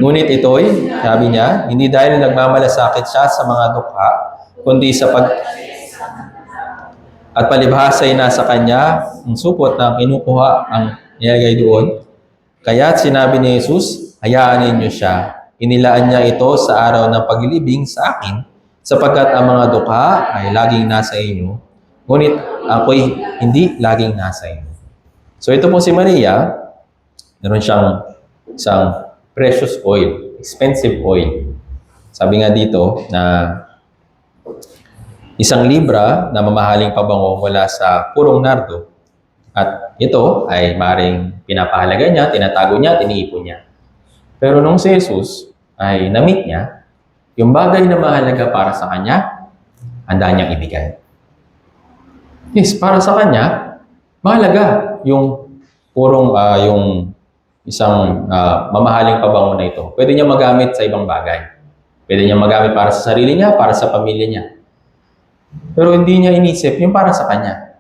Ngunit ito'y, sabi niya, hindi dahil nagmamalasakit siya sa mga dukha, kundi sa at palibhasa ay nasa kanya ang supot na kinukuha ang nilagay doon. Kaya't sinabi ni Jesus, hayaan ninyo siya. Inilaan niya ito sa araw ng paglilibing sa akin, sapagkat ang mga dukha ay laging nasa inyo, ngunit ako'y hindi laging nasa inyo. So ito po si Maria, meron siyang isang precious oil. expensive oil. Sabi nga dito na isang libra na mamahaling pabango mula sa purong nardo. At ito ay maring pinapahalaga niya, tinatago niya, iniipon niya. Pero nung si Jesus ay na-meet niya, yung bagay na mahalaga para sa kanya, handa niyang ibigay. Yes, para sa kanya, mahalaga yung purong, yung isang mamahaling pabango na ito. Pwede niya magamit sa ibang bagay. Pwede niya magamit para sa sarili niya, para sa pamilya niya. Pero hindi niya inisip yung para sa kanya.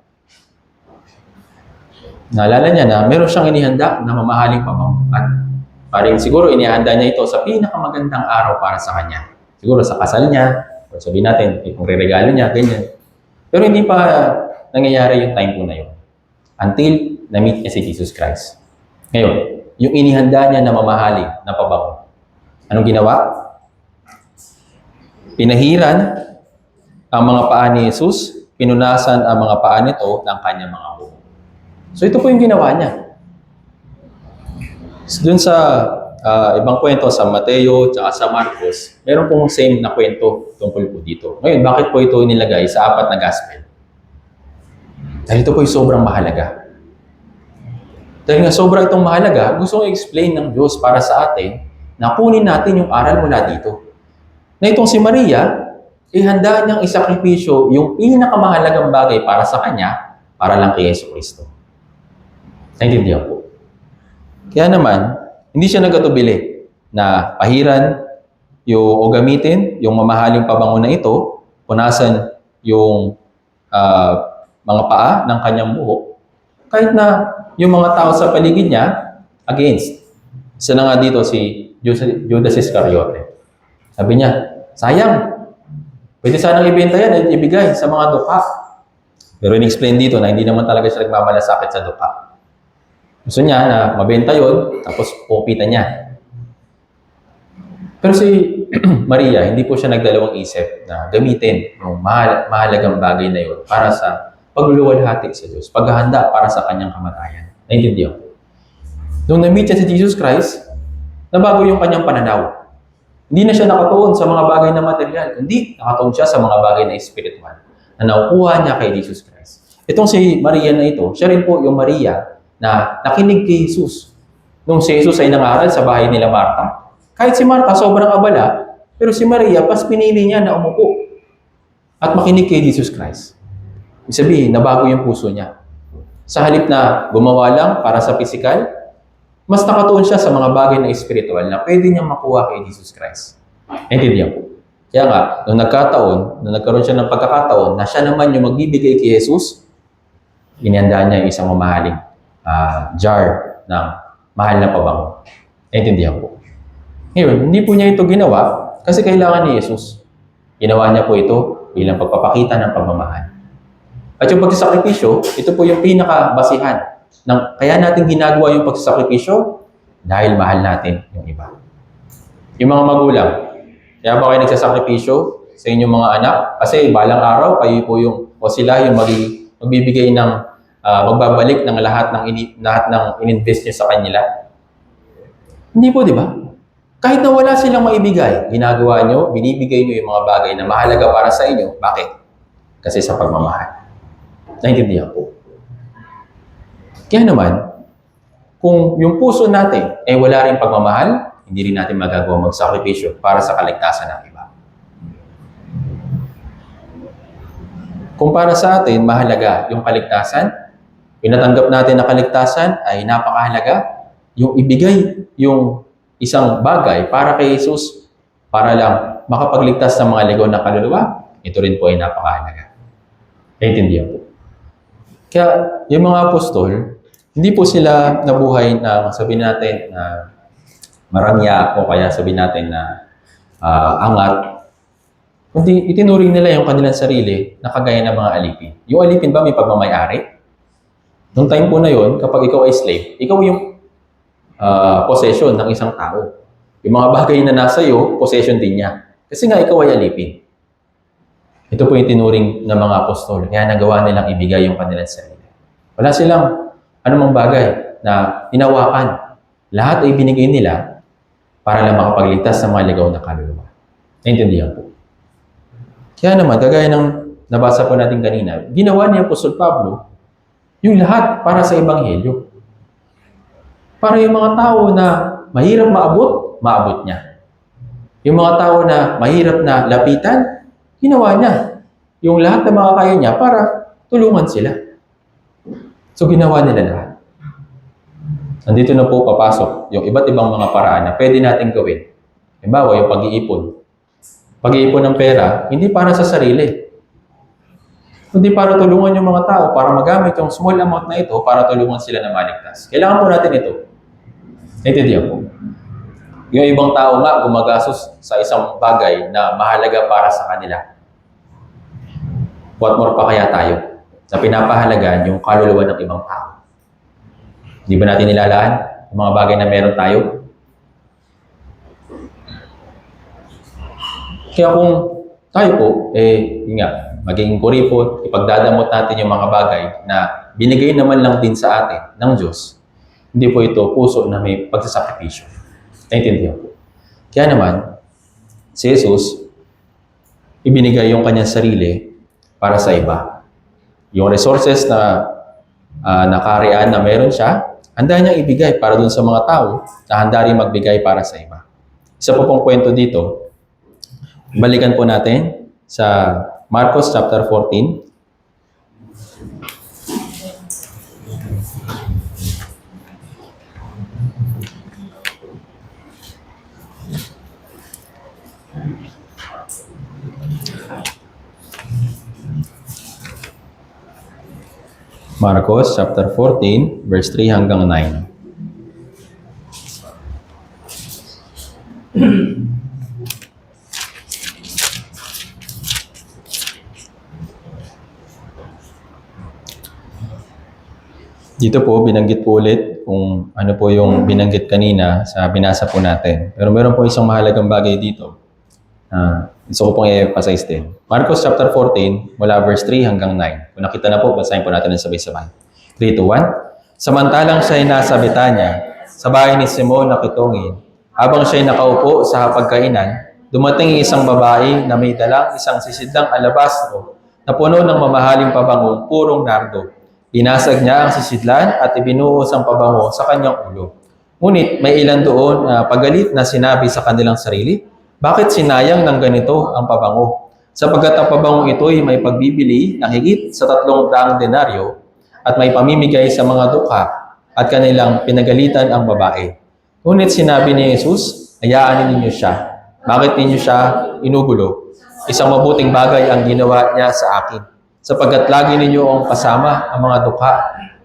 Naalala niya na meron siyang inihanda na mamahaling pabango. At paring siguro inihanda niya ito sa pinakamagandang araw para sa kanya. Siguro sa kasal niya, o sabihin natin, kung re-regalo niya, ganyan. Pero hindi pa nangyayari yung time po na yun. Until na-meet niya si Jesus Christ. Ngayon, yung inihanda niya na mamahaling na pabango. Anong ginawa? Pinahiran ang mga paa ni Jesus, pinunasan ang mga paa nito ng kanyang mga buhok. So ito po yung ginawa niya. So, dun sa ibang kwento sa Mateo at sa Marcos, meron pong same na kwento tungkol po dito. Ngayon, bakit po ito nilagay sa 4 na gospel? Dahil ito po yung sobrang mahalaga. Dahil nga sobrang itong mahalaga, gusto kong i-explain ng Diyos para sa atin na kunin natin yung aral mula dito. Na itong si Maria, ihanda niyang isakripisyo yung pinakamahalagang bagay para sa kanya, para lang kay Yesu Cristo. Naintindihan po. Kaya naman, hindi siya nagatubili na pahiran o gamitin yung mamahaling pabango na ito, punasan yung mga paa ng kanyang buhok, kahit na yung mga tao sa paligid niya, against. Isa na nga dito si Judas Iscariote. Sabi niya, sayang, pwede sanang ibenta yan at ibigay sa mga duka. Pero in-explain dito na hindi naman talaga siya nagmamalasakit sa duka. Gusto niya na mabenta yon, tapos pupitan niya. Pero si Maria, hindi po siya nagdalawang isip na gamitin yung mahalagang bagay na yun para sa pagluluwalhati sa Diyos, paghahanda para sa kanyang kamatayan. Naintindihan po. Nung na-meet siya si Jesus Christ, nabago yung kanyang pananaw. Hindi na siya nakatuon sa mga bagay na material, kundi nakatuon siya sa mga bagay na espiritual na nakukuha niya kay Jesus Christ. Itong si Maria na ito, siya rin po yung Maria na nakinig kay Jesus. Nung si Jesus ay nangaral sa bahay nila Marta, kahit si Marta sobrang abala, pero si Maria, pas pinili niya na umupo at makinig kay Jesus Christ. Ibig sabihin, nabago yung puso niya. Sa halip na gumawa lang para sa physical, mas nakatuon siya sa mga bagay na espiritual na pwede niyang makuha kay Jesus Christ. Naintindihan po. Kaya nga, nung nagkaroon siya ng pagkakataon na siya naman yung magbibigay kay Jesus, inihanda niya yung isang mamahaling jar ng mahal na pabango. Naintindihan po. Ngayon, hindi po niya ito ginawa kasi kailangan ni Jesus. Ginawa niya po ito bilang pagpapakita ng pagmamahal. At yung pagsasakripisyo, ito po yung pinakabasihan kaya natin ginagawa yung pagsasakripisyo dahil mahal natin yung iba. Yung mga magulang, kaya ba kayo nagsasakripisyo sa inyong mga anak? Kasi balang araw, kayo po sila yung magbibigay ng, magbabalik ng lahat ng ininvest nyo sa kanila. Hindi po, di ba? Kahit na wala silang maibigay, ginagawa nyo, binibigay nyo yung mga bagay na mahalaga para sa inyo. Bakit? Kasi sa pagmamahal. Naintindihan po. Kaya naman, kung yung puso natin ay wala rin pagmamahal, hindi rin natin magagawa magsakripisyo para sa kaligtasan ng iba. Kung para sa atin, mahalaga yung kaligtasan, pinatanggap natin na kaligtasan ay napakahalaga, yung ibigay yung isang bagay para kay Jesus, para lang makapagligtas ng mga ligaw na kaluluwa, ito rin po ay napakahalaga. Naintindihan po. Kaya yung mga apostol, hindi po sila nabuhay na sabihin natin na marangya o kaya sabihin natin na angat. Kundi itinuring nila yung kanilang sarili na kagaya ng mga alipin. Yung alipin ba may pagmamayari? Noong time po na yon, kapag ikaw ay slave, ikaw yung possession ng isang tao. Yung mga bagay na nasa iyo, possession din niya. Kasi nga ikaw ay alipin. Ito po yung tinuring ng mga apostol. Kaya nagawa nilang ibigay yung kanilang sarili. Wala silang anumang bagay na hinawakan. Lahat ay binigay nila para lang makapagligtas ng mga ligaw na kaluluwa. Naintindihan po. Kaya naman, kagaya ng nabasa po natin kanina, ginawa ni Apostol Pablo yung lahat para sa Ebanghelyo. Para yung mga tao na mahirap maabot, maabot niya. Yung mga tao na mahirap na lapitan, ginawa niya. Yung lahat na makakaya niya para tulungan sila. So ginawa nila lahat. Nandito na po papasok yung iba't ibang mga paraan na pwede natin gawin. Halimbawa, yung pag-iipon. Pag-iipon ng pera, hindi para sa sarili. Hindi para tulungan yung mga tao, para magamit yung small amount na ito para tulungan sila na maligtas. Kailangan po natin ito. Naintindihan po. Yung ibang tao nga gumagastos sa isang bagay na mahalaga para sa kanila. What more pa kaya tayo na pinapahalagaan yung kaluluwa ng ibang tao? Di ba natin nilalaan yung mga bagay na meron tayo? Kaya kung tayo po, yun nga, maging kuripot, ipagdadamot natin yung mga bagay na binigay naman lang din sa atin ng Diyos, hindi po ito puso na may pagsasakripisyo. Naintindihan po. Kaya naman, si Jesus, ibinigay yung kanyang sarili para sa iba. Yung resources na nakarian na meron siya, handa niyang ibigay para dun sa mga tao na handa rin magbigay para sa iba. Isa po pong kwento dito, balikan po natin sa Marcos chapter 14. Marcos chapter 14, verse 3 hanggang 9. Dito po, binanggit po ulit kung ano po yung binanggit kanina sa binasa po natin. Pero meron po isang mahalagang bagay dito. Gusto ko pong i-emphasize din. Marcos chapter 14, mula verse 3 hanggang 9. Kung nakita na po, basahin po natin ng sabay-sabay. 3, 2, 1. Samantalang siya'y nasa Betanya, sa bahay ni Simon na kitongin, habang siya'y nakaupo sa hapagkainan, dumating isang babae na may dalang isang sisidlang alabastro na puno ng mamahaling pabangong purong nardo. Binasag niya ang sisidlan at ibinuhos ang pabango sa kanyang ulo. Ngunit may ilan doon pagalit na sinabi sa kanilang sarili, bakit sinayang ng ganito ang pabango? Sapagkat ang pabango ito'y may pagbibili ng higit sa 300 denaryo at may pamimigay sa mga dukha at kanilang pinagalitan ang babae. Ngunit sinabi ni Jesus, hayaan ninyo siya. Bakit ninyo siya inugulo? Isang mabuting bagay ang ginawa niya sa akin. Sapagkat lagi ninyo ang kasama ang mga dukha.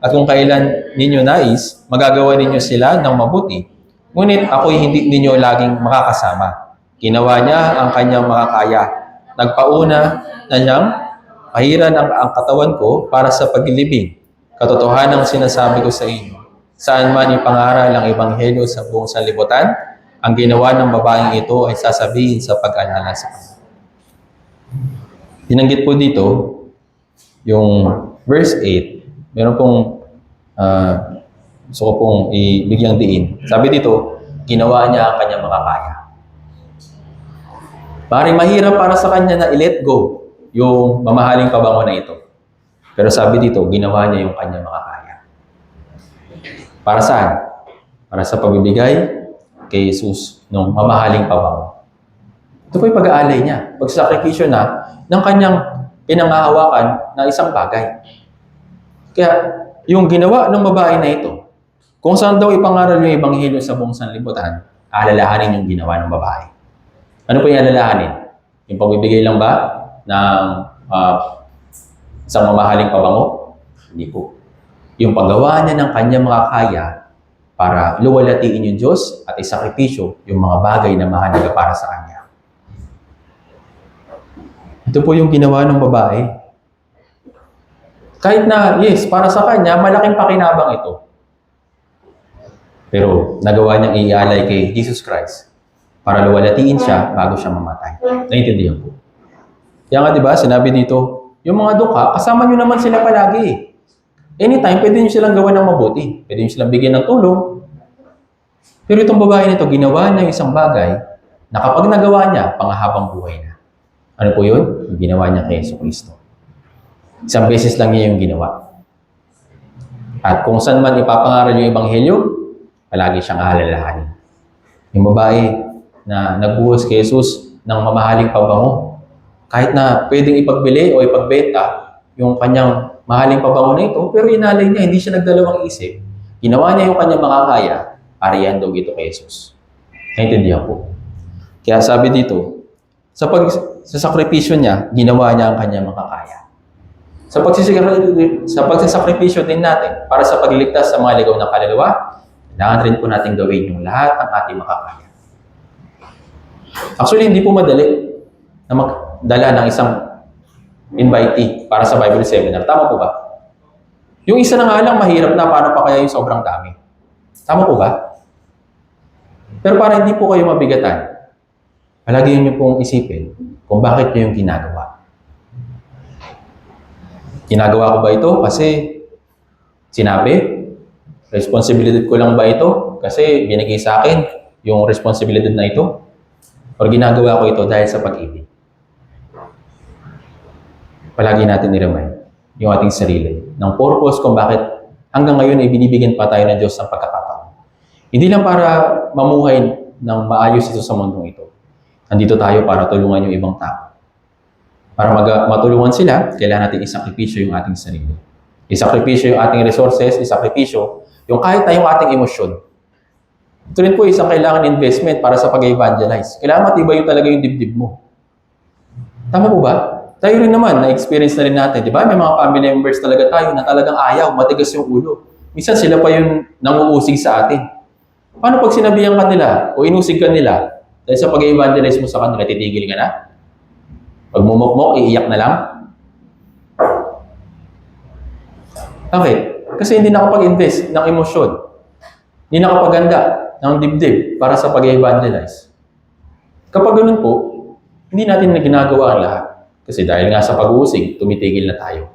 At kung kailan ninyo nais, magagawa ninyo sila ng mabuti. Ngunit ako'y hindi ninyo laging makakasama. Ginawa niya ang kanyang makakaya. Nagpauna na niyang pahiran ang katawan ko para sa paglilibing. Katotohanan ang sinasabi ko sa inyo. Saan man ipangaral ang ebanghelyo sa buong sanlibutan, ang ginawa ng babaeng ito ay sasabihin sa pag-alala sa kanya. Binanggit po dito, yung verse 8, meron pong gusto ko pong ibigyang diin. Sabi dito, ginawa niya ang kanyang makakaya. Maring mahirap para sa kanya na i-let go yung mamahaling pabango na ito. Pero sabi dito, ginawa niya yung kanyang makakaya. Para saan? Para sa pagbibigay kay Jesus ng mamahaling pabango. Ito po yung pag-aalay niya. Pagsakripisyo na ng kanyang pinangahawakan na isang bagay. Kaya, yung ginawa ng babae na ito, kung saan daw ipangaral yung ebanghelyo sa buong sanlibutan, alalahanin yung ginawa ng babae. Ano po yung alalahanin? Yung pagbibigay lang ba ng isang mamahaling pabango? Hindi po. Yung paggawa niya ng kanyang makakaya para luwalatiin yung Diyos at isakripisyo yung mga bagay na mahalaga para sa kanya. Ito po yung ginawa ng babae. Kahit na, yes, para sa kanya, malaking pakinabang ito. Pero nagawa niyang ialay kay Jesus Christ para luwalatiin siya bago siya mamatay. Naintindihan po. Kaya nga diba, sinabi dito, yung mga dukha, kasama nyo naman sila palagi. Anytime, pwede nyo silang gawa ng mabuti. Pwede nyo silang bigyan ng tulong. Pero itong babae nito, ginawa niya yung isang bagay na kapag nagawa niya, panghahabang buhay na. Ano po yun? Yung ginawa niya kay Jesucristo. Isang beses lang niya yung ginawa. At kung saan man ipapangaral yung Ebanghelyo, palagi siyang alalahanin. Yung babae na nagbuhos kay Jesus ng mamahaling pabango, kahit na pwedeng ipagbili o ipagbenta yung kanyang mahaling pabango na ito, pero inalay niya, hindi siya nagdalawang isip. Ginawa niya yung kanyang makakaya para ihandog ito kay Jesus. Naintindihan po. Kaya sabi dito, sa sakripisyo niya, ginawa niya ang kanyang makakaya. Sa pagsasakripisyo din natin para sa pagliligtas sa mga ligaw ng kaluluwa, kailangan rin po natin gawin yung lahat ng ating makakaya. Actually, hindi po madali na magdala ng isang invitee para sa Bible seminar. Tama po ba? Yung isa na nga lang mahirap na, paano pa kaya yung sobrang dami? Tama po ba? Pero para hindi po kayo mabigatan, palagi niyo pong isipin kung bakit niyo yung ginagawa. Ginagawa ko ba ito kasi sinabi? Responsibilidad ko lang ba ito kasi binigay sa akin yung responsibilidad na ito? O ginagawa ko ito dahil sa pag-ibig? Palagi natin i-remind yung ating sarili ng purpose kung bakit hanggang ngayon ay binibigyan pa tayo ng Diyos ng pagkakataon. Hindi lang para mamuhay ng maayos ito sa mundong ito. Nandito tayo para tulungan yung ibang tao. Para matulungan sila, kailangan natin isakripisyo yung ating sarili. Isakripisyo yung ating resources, isakripisyo yung kahit na yung ating emosyon. Ito rin po isang kailangan investment para sa pag-evangelize. Kailangan matibay yung talaga yung dibdib mo. Tama po ba? Tayo rin naman, na-experience na rin natin. Di ba? May mga family members talaga tayo na talagang ayaw, matigas yung ulo. Minsan sila pa yung nanguusig sa atin. Paano pag sinabihan ka nila o inusig ka nila dahil sa pag-evangelize mo sa kanila, titigil ka na? Pag mumukmok, iiyak na lang? Bakit? Kasi hindi nakapag-invest ng emosyon. Hindi nakapaganda ng dibdib para sa pag-evangelize. Kapag ganun po, hindi natin na ginagawa ang lahat. Kasi dahil nga sa pag-uusig, tumitigil na tayo.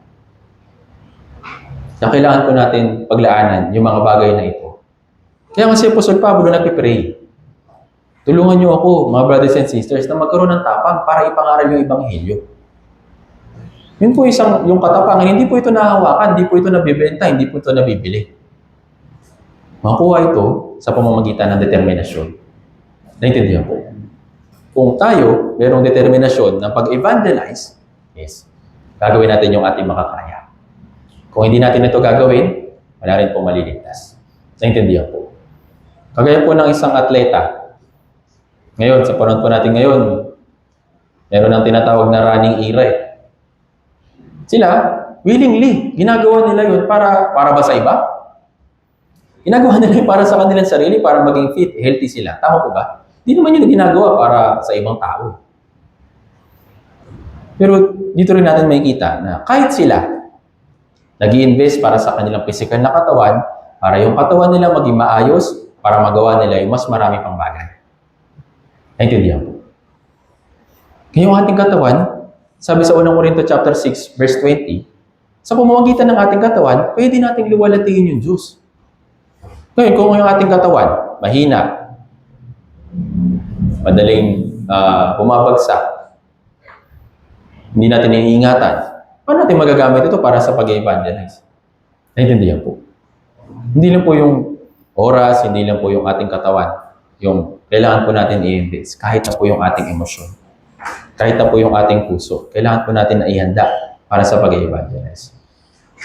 Na kailangan po natin paglaanan yung mga bagay na ito. Kaya nga si Apostol Pablo nagpipray. Tulungan niyo ako, mga brothers and sisters, na magkaroon ng tapang para ipangaral yung Ebanghelyo. Yun po yung katapangan, hindi po ito nahawakan, hindi po ito nabibenta, hindi po ito nabibili. Makuha ito sa pamamagitan ng determinasyon. Naintindihan po. Kung tayo, mayroong determinasyon ng pag-evangelize, yes, gagawin natin yung ating makakaya. Kung hindi natin ito gagawin, wala rin pong maliligtas. Naintindihan po. Kagaya po ng isang atleta, ngayon, sa panahon po natin ngayon, meron ng tinatawag na running era. Sila, willingly, ginagawa nila yun para ba sa iba? Ginagawa nila yun para sa kanilang sarili, para maging fit, healthy sila. Tama po ba? Hindi naman yun ginagawa para sa ibang tao. Pero dito rin natin makikita na kahit sila nag-i-invest para sa kanilang physical na katawan, para yung katawan nila maging maayos, para magawa nila yung mas marami pang bagay. Naintindihan po. Kaya yung ating katawan, sabi sa unang Korinto chapter 6, verse 20, sa pamamagitan ng ating katawan, pwede nating luwalhatiin yung Diyos. Ngayon, kung yung ating katawan, mahina, madaling bumabagsak, hindi natin iniingatan, paano natin magagamit ito para sa pag-evangelize? Naintindihan po. Hindi lang po yung oras, hindi lang po yung ating katawan, yung kailangan po natin i-invest, kahit na po yung ating emosyon, kahit na po yung ating puso, kailangan po natin na ihanda para sa pag-evangelize.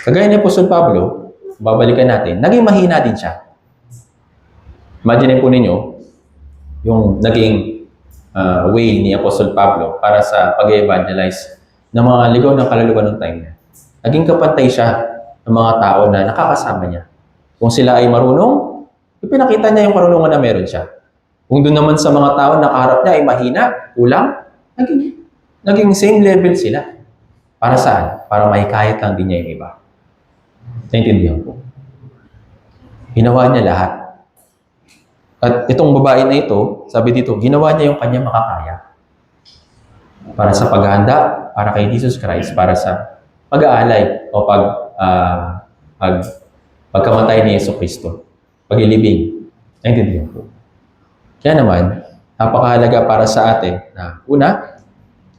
Kagaya ni Apostol Pablo, babalikan natin, naging mahina din siya. Imagine po ninyo, yung naging way ni Apostol Pablo para sa pag-evangelize ng mga ligaw ng kaluluwa ng time niya. Naging kapantay siya ng mga tao na nakakasama niya. Kung sila ay marunong, ipinakita niya yung karunungan na meron siya. Kung doon naman sa mga tao na kaharap niya ay mahina, kulang, naging same level sila. Para saan? Para mahikayat lang din niya yung iba. Naintindihan po. Ginawa niya lahat. At itong babae na ito, sabi dito, ginawa niya yung kanyang makakaya. Para sa paghahanda, para kay Jesus Christ, para sa pag-aalay o pagkamatay ni Yesu Cristo. Pag-ilibing. Naintindihan po. Kaya naman, napakahalaga para sa atin na una,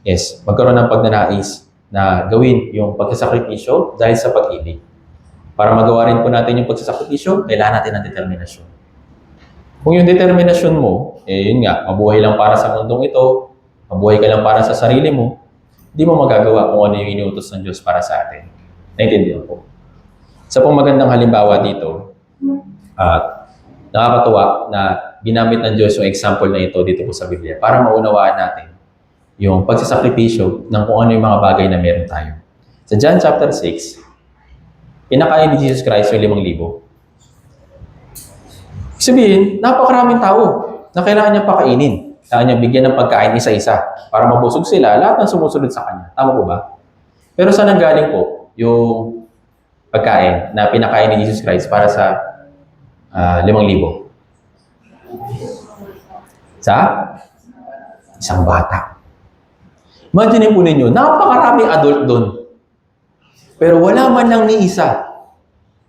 yes, magkaroon ng pagnanais na gawin yung pagsasakripisyo dahil sa pag-ibig. Para magawa rin po natin yung pagsasakripisyo, kailangan natin ng determinasyon. Kung yung determinasyon mo, yun nga, mabuhay lang para sa mundong ito, mabuhay ka lang para sa sarili mo, hindi mo magagawa kung ano yung inuutos ng Diyos para sa atin. Naintindihan po. Sa pong magandang halimbawa dito, nakakatuwa na ginamit ng Diyos yung example na ito dito po sa Biblia para maunawaan natin yung pagsasakripisyo ng kung ano yung mga bagay na meron tayo. Sa John chapter 6, pinakain ni Jesus Christ yung 5,000. Sabihin, napakaraming tao na kailangan niya pakainin. Kailangan niya bigyan ng pagkain isa-isa para mabusog sila, lahat ng sumusunod sa kanya. Tama po ba? Pero saan nanggaling po yung pagkain na pinakain ni Jesus Christ para sa 5,000? Sa isang bata. Imagine po ninyo, napakaraming adult doon. Pero wala man lang ni isa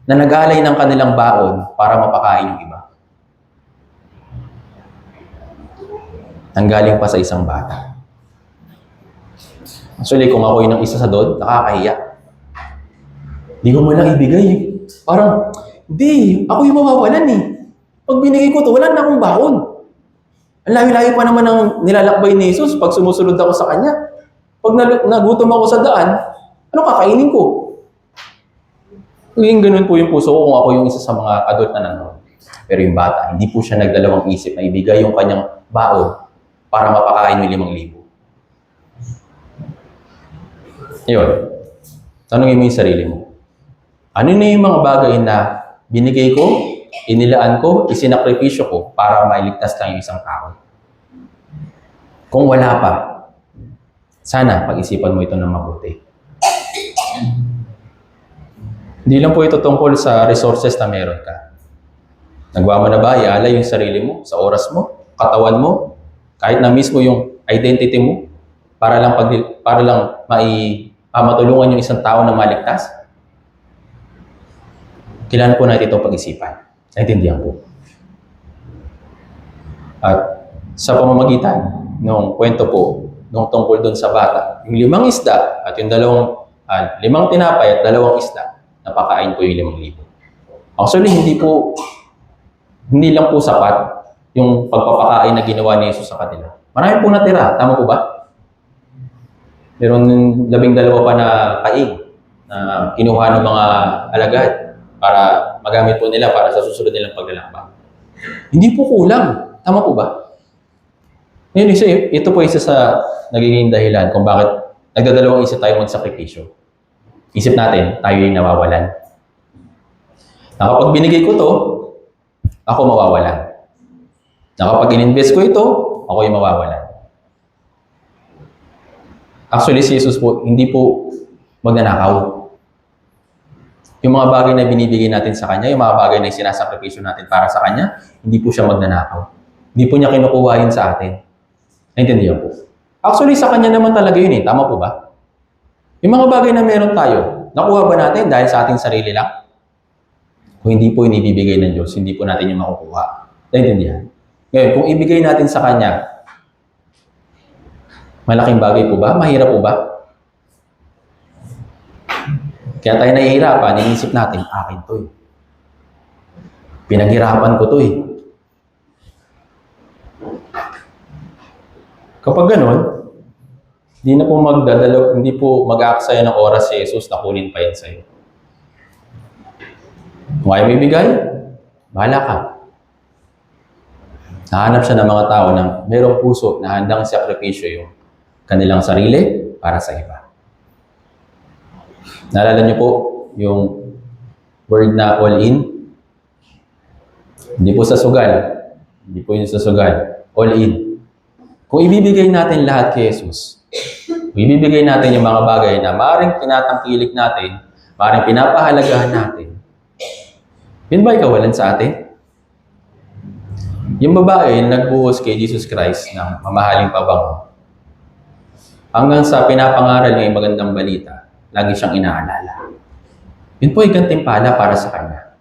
na nag-alay ng kanilang baon para mapakain yung iba. Nanggaling pa sa isang bata. Actually, kung ako yung isa sa doon, nakakahiya. Hindi ko mo lang ibigay. Parang, hindi, ako yung mawawalan eh. Pag binigay ko to, wala na akong baon. Ang layo-layo pa naman ang nilalakbay ni Jesus pag sumusunod ako sa Kanya. Pag nagutom ako sa daan, ano kakainin ko? Yung ganun po yung puso ko kung ako yung isa sa mga adult na nanonood. Pero yung bata, hindi po siya nagdalawang isip na ibigay yung kanyang baon para mapakain yung 5,000. Yun. Tanungin mo yung sarili mo. Ano na yung mga bagay na binigay ko, inilaan ko, isinakripisyo ko para mailigtas lang yung isang tao? Kung wala pa, sana pag-isipan mo ito ng mabuti. Hindi lang po ito tungkol sa resources na meron ka. Nagawa mo na ba ialay yung sarili mo, sa oras mo, katawan mo, kahit na mismo yung identity mo, para lang matulungan yung isang tao na maligtas? Kailangan po natin ito pag-isipan. Naintindihan po. At sa pamamagitan ng kwento po, nung tungkol doon sa bata, yung 5 isda at yung 5 tinapay at 2 isda, napakain po yung 5,000. Actually, hindi lang po sapat yung pagpapakain na ginawa ni Jesus sa kanila. Marami po natira. Tama po ba? Meron 12 pa na kaig na kinuha ng mga alagad para magamit po nila para sa susunod nilang paglalakbay. Hindi po kulang. Tama po ba? Ngayon, ito po isa sa nagiging dahilan kung bakit nagdadalawang isip tayo magsakripisyo. Isip natin, tayo yung nawawalan. Na kapag binigay ko to, ako mawawalan. Na kapag in-invest ko ito, ako yung mawawalan. Actually, si Jesus po, hindi po magnanakaw. Yung mga bagay na binibigay natin sa Kanya, yung mga bagay na sinasakripisyo natin para sa Kanya, hindi po siya magnanakaw. Hindi po niya kinukuha yun sa atin. Naintindihan po? Actually, sa Kanya naman talaga yun eh. Tama po ba? Yung mga bagay na meron tayo, nakuha ba natin dahil sa ating sarili lang? Kung hindi po inibibigay ng Diyos, hindi po natin yung makukuha. Naintindihan? Ngayon, kung ibigay natin sa Kanya, malaking bagay po ba? Mahirap po ba? Kaya tayo nahihirapan, iniisip natin, akin to eh. Pinaghirapan ko to eh. Kapag ganun, hindi po mag-aaksaya ng oras si Jesus na kunin pa yan sa'yo. Kung ayaw may bigay, bahala ka. Nahanap siya ng mga tao na mayroong puso na handang sakripisyo yung kanilang sarili para sa iba. Naalala niyo po yung word na all in? Hindi po sa sugal. Hindi po yun sa sugal. All in. Kung ibibigay natin lahat kay Jesus, kung ibibigay natin yung mga bagay na maaaring tinatangkilik natin, maaaring pinapahalagahan natin, yun ba ikawalan sa atin? Yung babae nagbuhos kay Jesus Christ ng mamahaling pabango. Hanggang sa pinapangaral niya yung magandang balita, lagi siyang inaalala. Yun po ay gantimpala para sa kanya.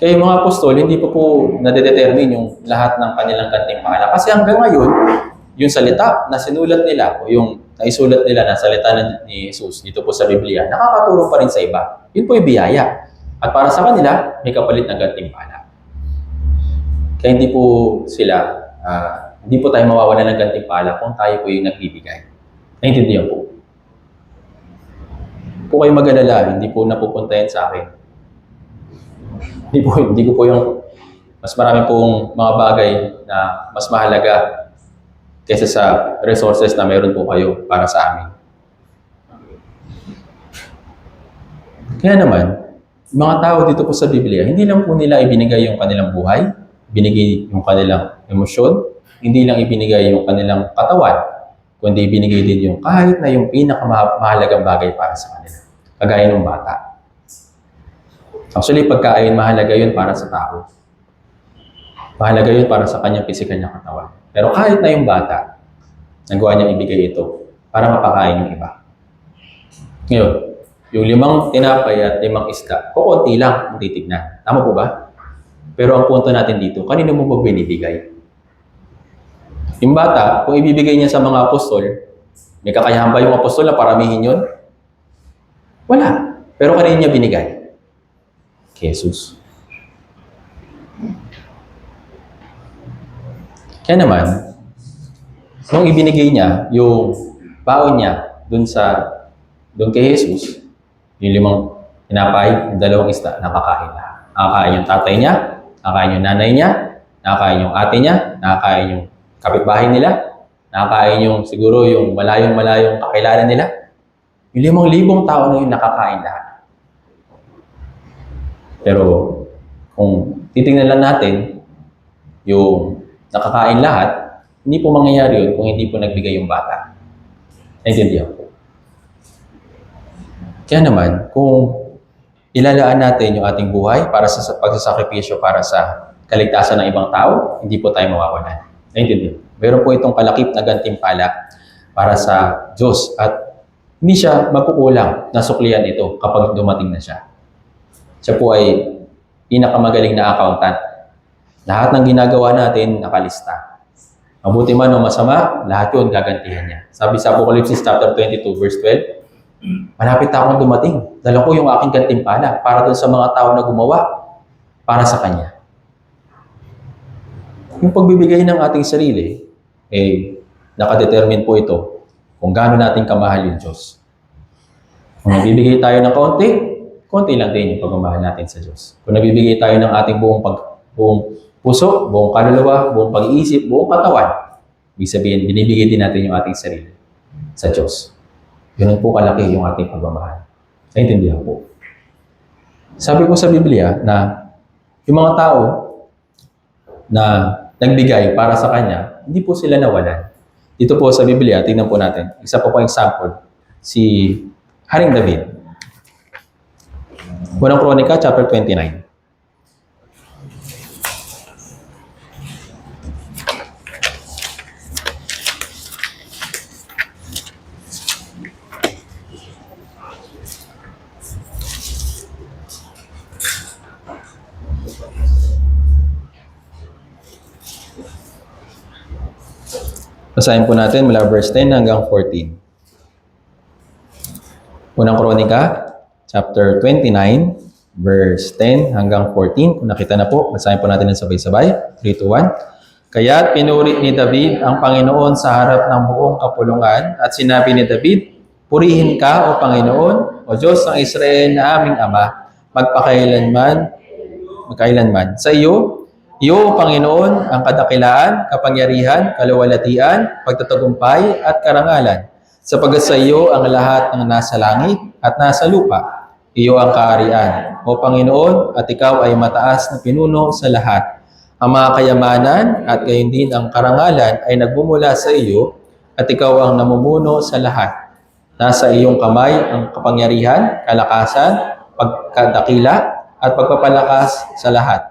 Kaya yung mga apostol, hindi pa po nade-determine yung lahat ng kanilang gantimpala. Kasi hanggang ngayon, yung salita na sinulat nila o yung naisulat nila na salita ni Jesus dito po sa Biblia, nakakatulong pa rin sa iba. Yun po yung biyaya. At para sa kanila, may kapalit na gantimpala. Kaya hindi po tayo mawawala ng gantimpala kung tayo po yung nagbibigay. Naintindihan po. Po kayo mag-alala, hindi po napupunta yan sa akin. Hindi ko po yung mas marami pong mga bagay na mas mahalaga kaysa sa resources na meron po kayo para sa amin. Kaya naman, mga tao dito po sa Biblia, hindi lang po nila ibinigay yung kanilang buhay, binigay yung kanilang emosyon, hindi lang ibinigay yung kanilang katawan, kundi ibinigay din yung kahit na yung pinakamahalagang bagay para sa kanila. Kagaya ng bata. Actually, pagkain, mahalaga yun para sa tao. Mahalaga yun para sa kanyang physical na katawan. Pero kahit na yung bata, nagawa niyang ibigay ito para mapakain yung iba. Ngayon, yung 5 tinapay at 5 isda, kukunti lang ang titignan. Tama po ba? Pero ang punto natin dito, kanino mo ba binibigay? Yung bata, kung ibibigay niya sa mga apostol, may kakayahan ba yung apostol na paramihin yun? Wala. Pero kanino niya binigay? Jesus. Kaya naman, nung ibinigay niya yung baon niya doon kay Jesus, yung 5 tinapay, yung 2 isda, nakakain na. Nakakain yung tatay niya, nakakain yung nanay niya, nakakain yung ate niya, nakakain yung kapitbahay nila, nakakain yung siguro yung malayong kakilala nila. Yung 5,000 tao na yun nakakain lahat. Pero kung titingnan lang natin yung nakakain lahat, hindi po mangyayari yun kung hindi po nagbigay yung bata. Naintindihan po. Kaya naman, kung ilalaan natin yung ating buhay para sa pagsasakripisyo para sa kaligtasan ng ibang tao, hindi po tayo mawawalan. Naintindihan? Meron po itong kalakip na gantimpala para sa Diyos at hindi siya magkukulang na suklian ito kapag dumating na siya. Siya po ay pinakamagaling na accountant. Lahat ng ginagawa natin nakalista. Mabuti man o masama, lahat yun gagantihan niya. Sabi sa Apocalypse chapter 22 verse 12, malapit na akong dumating. Dala ko yung aking gantimpala para doon sa mga tao na gumawa para sa Kanya. Yung pagbibigay ng ating sarili, nakadetermine po ito kung gaano natin kamahal yung Diyos. Kung nagbibigay tayo ng konti lang din yung pagmamahal natin sa Diyos. Kung nagbibigay tayo ng ating buong puso, buong kaluluwa, buong pag-iisip, buong katawan, ibig sabihin, binibigay din natin yung ating sarili sa Diyos. Ganun po kalaki yung ating pagmamahal. Naintindihan po. Sabi po sa Biblia na yung mga tao na nagbigay para sa Kanya, hindi po sila nawalan. Dito po sa Biblia, tingnan po natin. Isa po example, si Haring David. Unang Kronika, chapter 29. Basahin po natin mula verse 10 hanggang 14. Unang Kronika, chapter 29, verse 10 hanggang 14. Kung nakita na po, basahin po natin ng sabay-sabay. 3, 2, 1. Kaya't pinuri ni David ang Panginoon sa harap ng buong kapulungan at sinabi ni David, purihin ka, O Panginoon, O Diyos ng Israel na aming Ama, magkailanman. Sa iyo, O Panginoon, ang kadakilaan, kapangyarihan, kaluwalhatian, pagtatagumpay at karangalan. Sapagkat sa iyo ang lahat ng nasa langit at nasa lupa. Iyo ang kaarian, O Panginoon, at ikaw ay mataas na pinuno sa lahat. Ang mga kayamanan at gayon din ang karangalan ay nagbumula sa iyo at ikaw ang namumuno sa lahat. Nasa iyong kamay ang kapangyarihan, kalakasan, pagkadakila at pagpapalakas sa lahat.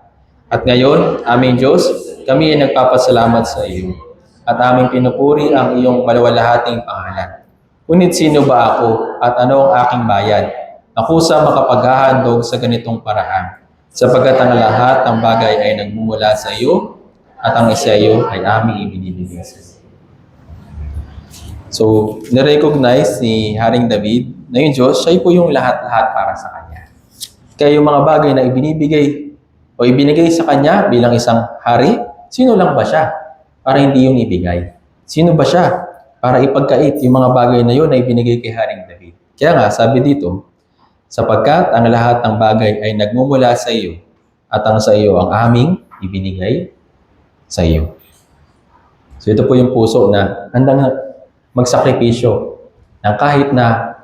At ngayon, aming Diyos, kami ay nagpapasalamat sa iyo at aming pinupuri ang iyong maluwalhating pangalan. Ngunit sino ba ako at ano ang aking bayan? Ako sa makapaghahandog sa ganitong paraan. Sapagkat ang lahat ng bagay ay nagmumula sa iyo at ang isa iyo ay aming ibinibigay sa iyo. So, nirecognize ni Haring David na yung Diyos, siya po yung lahat-lahat para sa Kanya. Kaya yung mga bagay na ibinibigay o ibinigay sa Kanya bilang isang hari, sino lang ba siya para hindi yung ibigay? Sino ba siya para ipagkait yung mga bagay na yun na ibinigay kay Haring David? Kaya nga, sabi dito, sapagkat ang lahat ng bagay ay nagmumula sa iyo at ang sa iyo ang aming ibinigay sa iyo. So ito po yung puso na handang magsakripisyo ng kahit na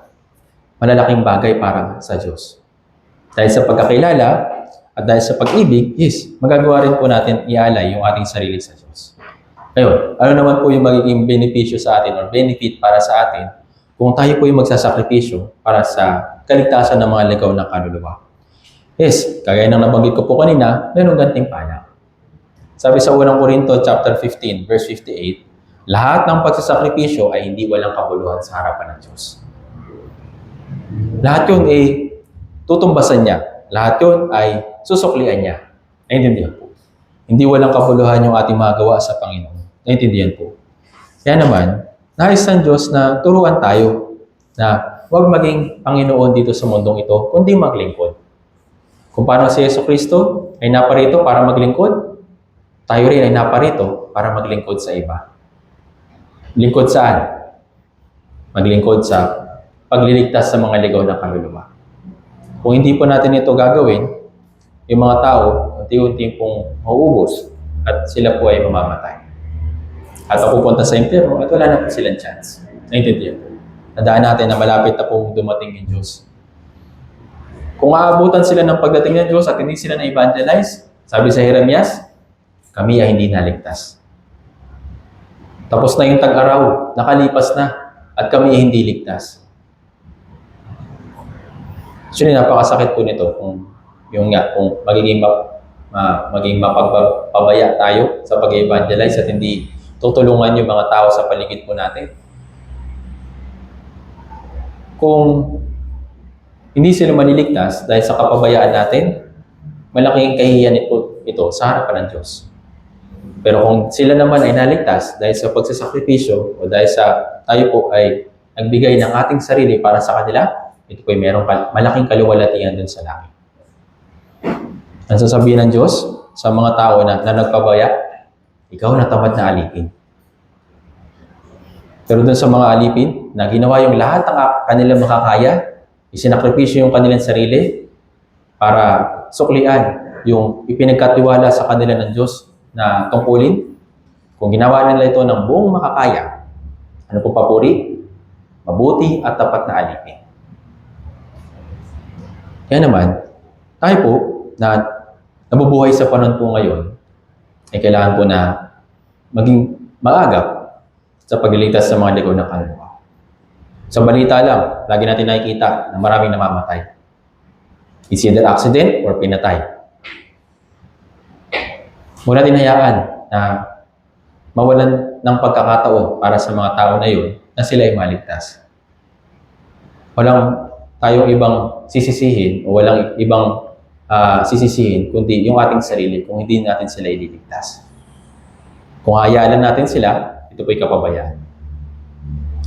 malalaking bagay para sa Diyos. Dahil sa pagkakilala at dahil sa pag-ibig, magagawa rin po natin ialay yung ating sarili sa Diyos. Ngayon, ano naman po yung magiging benepisyo sa atin or benefit para sa atin kung tayo po yung magsasakripisyo para sa kaligtasan ng mga ligaw na kaluluwa? Kagaya ng nabanggit ko po kanina, mayroong gantimpala. Sabi sa unang Korinto chapter 15, verse 58, lahat ng pagsasakripisyo ay hindi walang kabuluhan sa harapan ng Diyos. Lahat yun ay tutumbasan niya. Lahat yun ay susuklian niya. Naintindihan po. Hindi walang kabuluhan yung ating magawa sa Panginoon. Naintindihan po. Kaya naman, nais ng Diyos na turuan tayo na huwag maging Panginoon dito sa mundong ito, kundi maglingkod. Kung paano si Jesucristo ay naparito para maglingkod, tayo rin ay naparito para maglingkod sa iba. Lingkod saan? Maglingkod sa pagliligtas sa mga ligaw na kaluluwa. Kung hindi po natin ito gagawin, yung mga tao, unti-unti pong mauubos at sila po ay mamamatay. At pupunta sa impyerno at wala na po silang chance. Naintindihan po. Tandaan natin na malapit na pong dumating yung Diyos. Kung aabutan sila ng pagdating ng Diyos at hindi sila na-evangelize, sabi sa Jeremias, kami ay hindi naligtas. Tapos na yung tag-araw, nakalipas na, at kami ay hindi ligtas. Actually, napakasakit po nito kung magiging mapagpabaya tayo sa pag-evangelize at hindi tutulungan yung mga tao sa paligid po natin. Kung hindi sila maniligtas dahil sa kapabayaan natin, malaking kahihiyan ito sa harapan ng Diyos. Pero kung sila naman ay naligtas dahil sa pagsasakripisyo o dahil sa tayo po ay nagbigay ng ating sarili para sa kanila, ito po ay mayroong malaking kaluwalhatian dun sa langit. Ang sasabihin ng Diyos sa mga tao na nagpabaya, ikaw na tamad na alipin. Pero dun sa mga alipin na ginawa yung lahat ng kanilang makakaya, isinakripisyo yung kanilang sarili para suklian yung ipinagkatiwala sa kanila ng Diyos na tungkulin, kung ginawa nila ito ng buong makakaya, ano po papuri? Mabuti at tapat na alipin. Kaya naman, tayo po na nabubuhay sa panahon po ngayon, ay kailangan po na maging maagap sa pagliligtas sa mga ligaw na kaluluwa. Sa balita lang, lagi natin nakikita na maraming namamatay. It's either accident or pinatay. Huwag natin hayaan na mawalan ng pagkakataon para sa mga tao na yun na sila ay maligtas. Walang tayong ibang sisisihin o walang ibang sisisihin kundi yung ating sarili kung hindi natin sila ililigtas. Kung hayaan natin sila, ito po'y kapabayaan.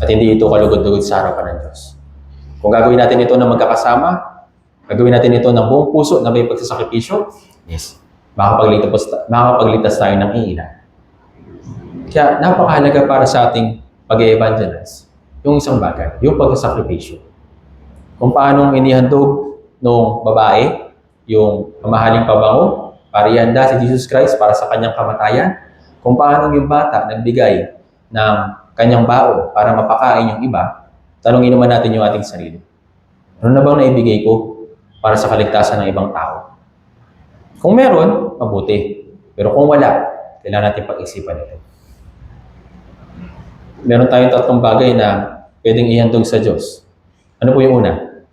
At hindi ito kalugod-lugod sa harapan ng Diyos. Kung gagawin natin ito na magkakasama, gagawin natin ito ng buong puso na may pagsasakripisyo, makakapagligtas tayo ng iilan. Kaya napakahalaga para sa ating pag-evangelize yung isang bagay, yung pagsasakripisyo. Kung paanong inihandog nung babae, yung mamahaling pabango, para ihanda si Jesus Christ para sa kanyang kamatayan, kung paanong yung bata nagbigay ng kanyang baon para mapakain yung iba, tanungin naman natin yung ating sarili. Ano na bang naibigay ko para sa kaligtasan ng ibang tao? Kung meron, mabuti. Pero kung wala, kailangan natin pag-isipan ito. Meron tayong tatlong bagay na pwedeng ihandog sa Diyos. Ano po yung una?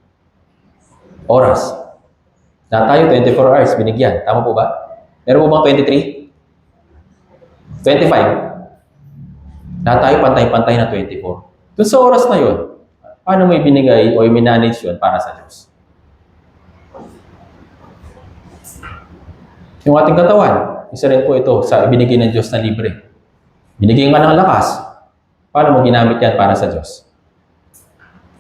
Oras. Na tayo 24 hours binigyan. Tama po ba? Meron po bang 23? 25. Na tayo pantay-pantay na 24. Doon sa oras na yun, paano mo ibinigay o i-manage yun para sa Diyos? Yung ating katawan, isa rin po ito sa ibinigay ng Diyos na libre. Binigyan ka ng lakas. Paano mo ginamit yan para sa Diyos?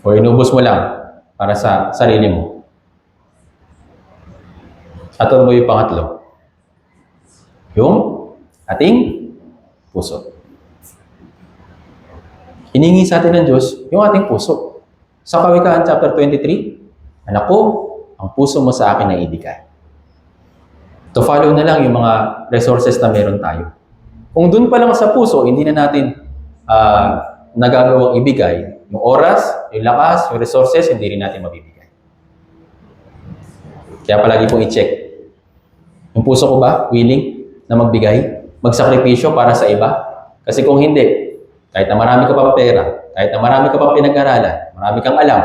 O inubos mo lang para sa sarili mo? At mo yung pangatlo. Yung ating puso. Hiningi sa atin ng Diyos yung ating puso. Sa Kawikaan chapter 23, anak ko, ang puso mo sa akin ay ibigay. To follow na lang yung mga resources na meron tayo. Kung dun pa lang sa puso, hindi na natin nagagawang ibigay, yung oras, yung lakas, yung resources, hindi rin natin mabibigay. Kaya palagi pong i-check. Yung puso ko ba, willing na magbigay, magsakripisyo para sa iba? Kasi kung hindi, kahit na marami ka pang pera, kahit na marami ka pang pinag-aralan, marami kang alam,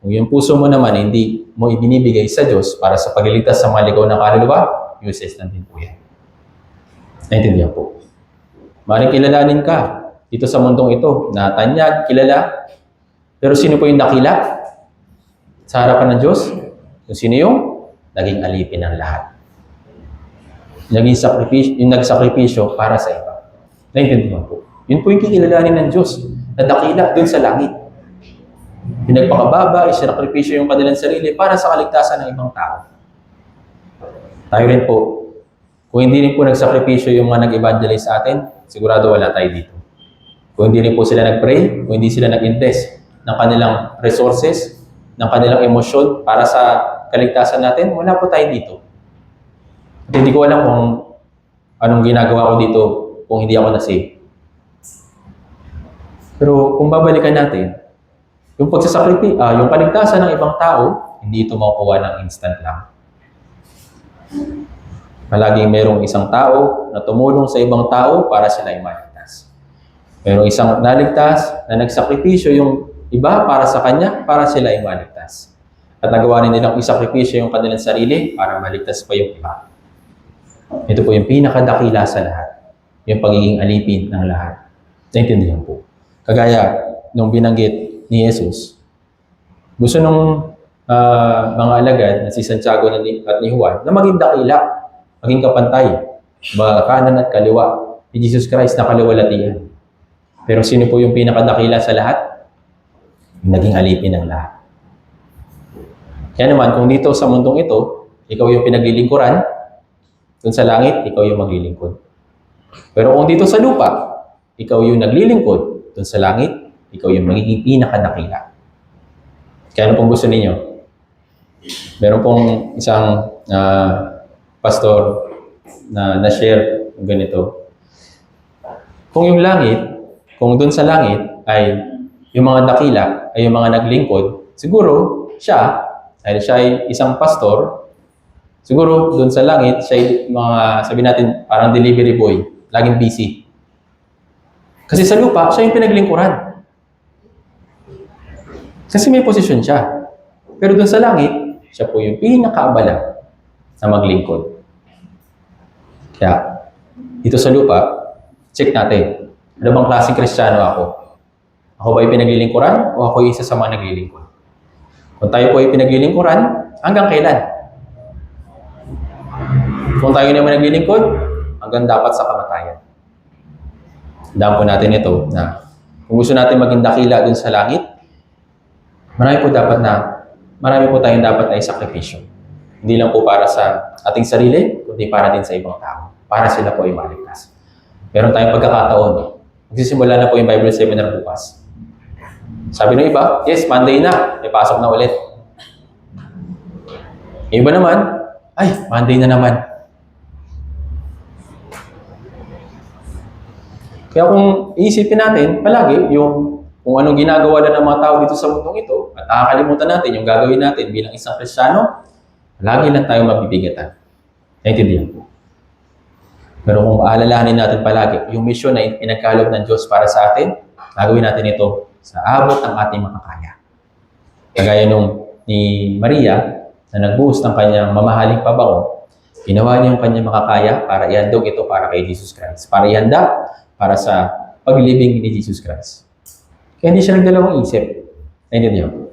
kung yung puso mo naman hindi mo ibinibigay sa Diyos para sa pagliligtas sa mga ligaw na kaluluwa, useless lang din po yan. Naintindihan po. Maring kilalanin ka dito sa mundong ito na tanyag, kilala, pero sino po yung dakila sa harapan ng Diyos? Kung sino yung naging alipin ng lahat. Yung nagsakripisyo para sa iba. Naintindihan po. Yun po yung kikilalanin ng Diyos na dakila dun sa langit. Pinagpakababa, isinakripisyo yung kanilang sarili para sa kaligtasan ng ibang tao. Tayo rin po, kung hindi rin po nagsakripisyo yung mga nag-evangelize sa atin, sigurado wala tayo dito. Kung hindi rin po sila nag-pray, kung hindi sila nag-invest ng kanilang resources, ng kanilang emosyon para sa kaligtasan natin, wala po tayo dito. At hindi ko alam kung anong ginagawa ko dito kung hindi ako na-save. Pero kung babalikan natin, yung yung kaligtasan ng ibang tao, hindi ito makukuha ng instant lang. Palaging merong isang tao na tumulong sa ibang tao para sila ay maligtas. Merong isang naligtas na nagsakripisyo yung iba para sa kanya, para sila ay maligtas. At nagawa nilang isakripisyo yung kanilang sarili para maligtas pa yung iba. Ito po yung pinakadakila sa lahat. Yung pagiging alipin ng lahat. Naintindihan po. Kagaya nung binanggit ni Jesus, gusto nung mga alagad na si Santiago at ni Juan na maging dakila, maging kapantay, kanan at kaliwa ni Jesus Christ na kaliwalatian. Pero sino po yung pinakadakila sa lahat? Yung naging alipin ng lahat. Kaya naman, kung dito sa mundong ito, ikaw yung pinaglilingkuran, dun sa langit, ikaw yung maglilingkod. Pero kung dito sa lupa, ikaw yung naglilingkod, dun sa langit, ikaw yung magiging pinakadakila. Kaya ano pong gusto ninyo? Meron pong isang pastor na share ganito. Kung yung langit, kung dun sa langit ay yung mga dakila, ay yung mga naglingkod, siguro siya, dahil siya ay isang pastor, siguro dun sa langit, siya ay mga, sabi natin, parang delivery boy, laging busy. Kasi sa lupa, siya yung pinaglingkuran. Kasi may posisyon siya. Pero dun sa langit, siya po yung pinakaabala na maglingkod. Kaya, dito sa lupa, check natin. Ano bang klaseng Kristiyano ako? Ako ba yung pinaglilingkuran o ako yung isa sa mga naglilingkod? Kung tayo po yung pinaglilingkuran, hanggang kailan? Kung tayo naman naglilingkod, hanggang dapat sa kamatayan. Daan po natin ito na kung gusto natin maging dakila dun sa langit, marami po tayong dapat na isakripisyo. Hindi lang po para sa ating sarili, kundi para din sa ibang tao. Para sila po ay maligtas. Meron tayong pagkakataon. Magsisimula na po yung Bible seminar bukas. Sabi ng iba, yes, Monday na. May pasok na ulit. Yung iba naman, ay, Monday na naman. Kaya kung iisipin natin, palagi yung kung anong ginagawa na ng mga tao dito sa mundong ito, at nakakalimutan natin yung gagawin natin bilang isang Kristiyano, lagi lang tayo mabibigatan. Naintindihan po. Pero kung aalalahanin natin palagi, yung mission na pinagkaloob ng Diyos para sa atin, gagawin natin ito sa abot ng ating makakaya. Kagaya nung ni Maria, na nagbuhos ng kanyang mamahaling pabango, ginawa niya yung kanyang makakaya para ihandog ito para kay Jesus Christ. Para ihanda para sa paglilibing ni Jesus Christ. Kaya hindi siya nagdalawang isip. Naintindihan po.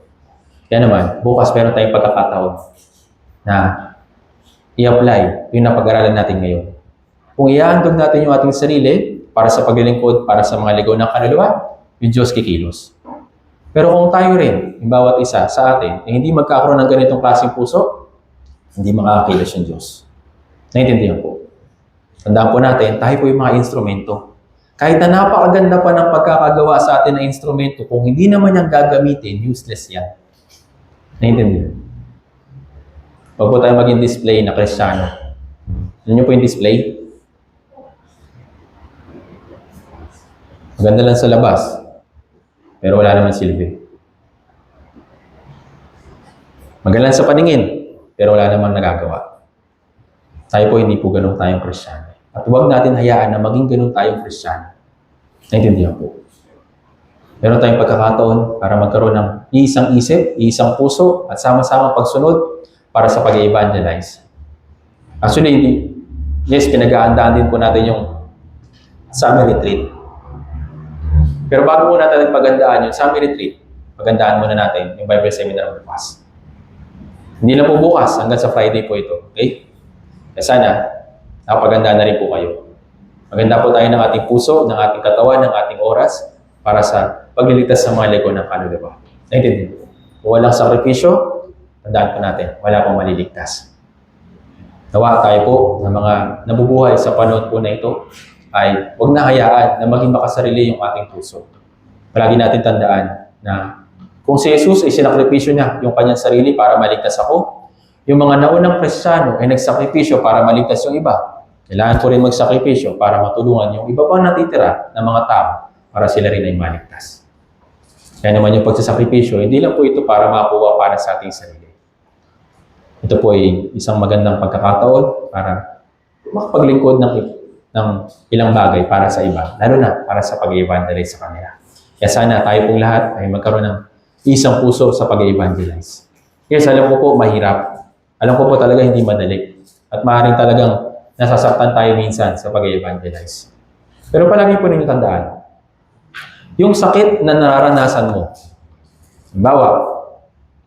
Kaya naman, bukas meron tayong pagkakataon na i-apply yung napag-aralan natin ngayon. Kung iaandog natin yung ating sarili para sa paglilingkod, para sa mga ligaw ng kaluluwa, yung Diyos kikilos. Pero kung tayo rin, yung bawat isa sa atin, hindi magkakaroon ng ganitong klaseng puso, hindi makakakilos yung Diyos. Naintindihan po. Tandaan po natin, tayo po yung mga instrumento. Kahit na napakaganda pa ng pagkakagawa sa atin ng instrumento, kung hindi naman yung gagamitin, useless yan. Naintindihan? Huwag po tayo maging display na Kristiyano. Ano nyo po yung display? Maganda lang sa labas, pero wala naman silbi. Maganda lang sa paningin, pero wala naman nagagawa. Tayo po hindi po ganun tayong Kristiyano. At huwag natin hayaan na maging ganun tayong Kristiyano. Naintindihan po. Meron tayong pagkakataon para magkaroon ng iisang isip, iisang puso, at sama-sama pagsunod para sa pag-evangelize. Actually, yes, pinag-aandaan din po natin yung summer retreat. Pero bago muna natin pagandaan yung summer retreat, pagandaan muna natin yung Bible Seminar bukas. Hindi na po bukas, hanggang sa Friday po ito. Okay? Kaya sana, nakapagandaan na rin po kayo. Maganda po tayo ng ating puso, ng ating katawan, ng ating oras para sa pagliligtas sa mga ligaw ng kaluluwa. Naintindihan po. Kung walang sakripisyo, tandaan po natin, wala pong maliligtas. Nawa tayo po ng mga nabubuhay sa panahon po na ito ay huwag na hayaan na maging makasarili yung ating puso. Palagi natin tandaan na kung si Jesus ay sinakripisyo niya yung kanyang sarili para maligtas ako, yung mga naunang Kristiyano ay nagsakripisyo para maligtas yung iba. Kailangan ko rin magsakripisyo para matulungan yung iba pang natitira ng mga tao para sila rin ay maligtas. Kaya naman yung pagsasakripisyo, hindi lang po ito para makuha para sa ating sarili. Ito po ay isang magandang pagkakataon para makapaglingkod ng ilang bagay para sa iba, lalo na para sa pag-evangelize sa kanila. Kaya sana tayo pong lahat ay magkaroon ng isang puso sa pag-evangelize. Yes, alam ko po mahirap. Alam ko po talaga hindi madali. At maaaring talagang nasasaktan tayo minsan sa pag-evangelize. Pero palagi po ninyo tandaan, yung sakit na nararanasan mo, halimbawa,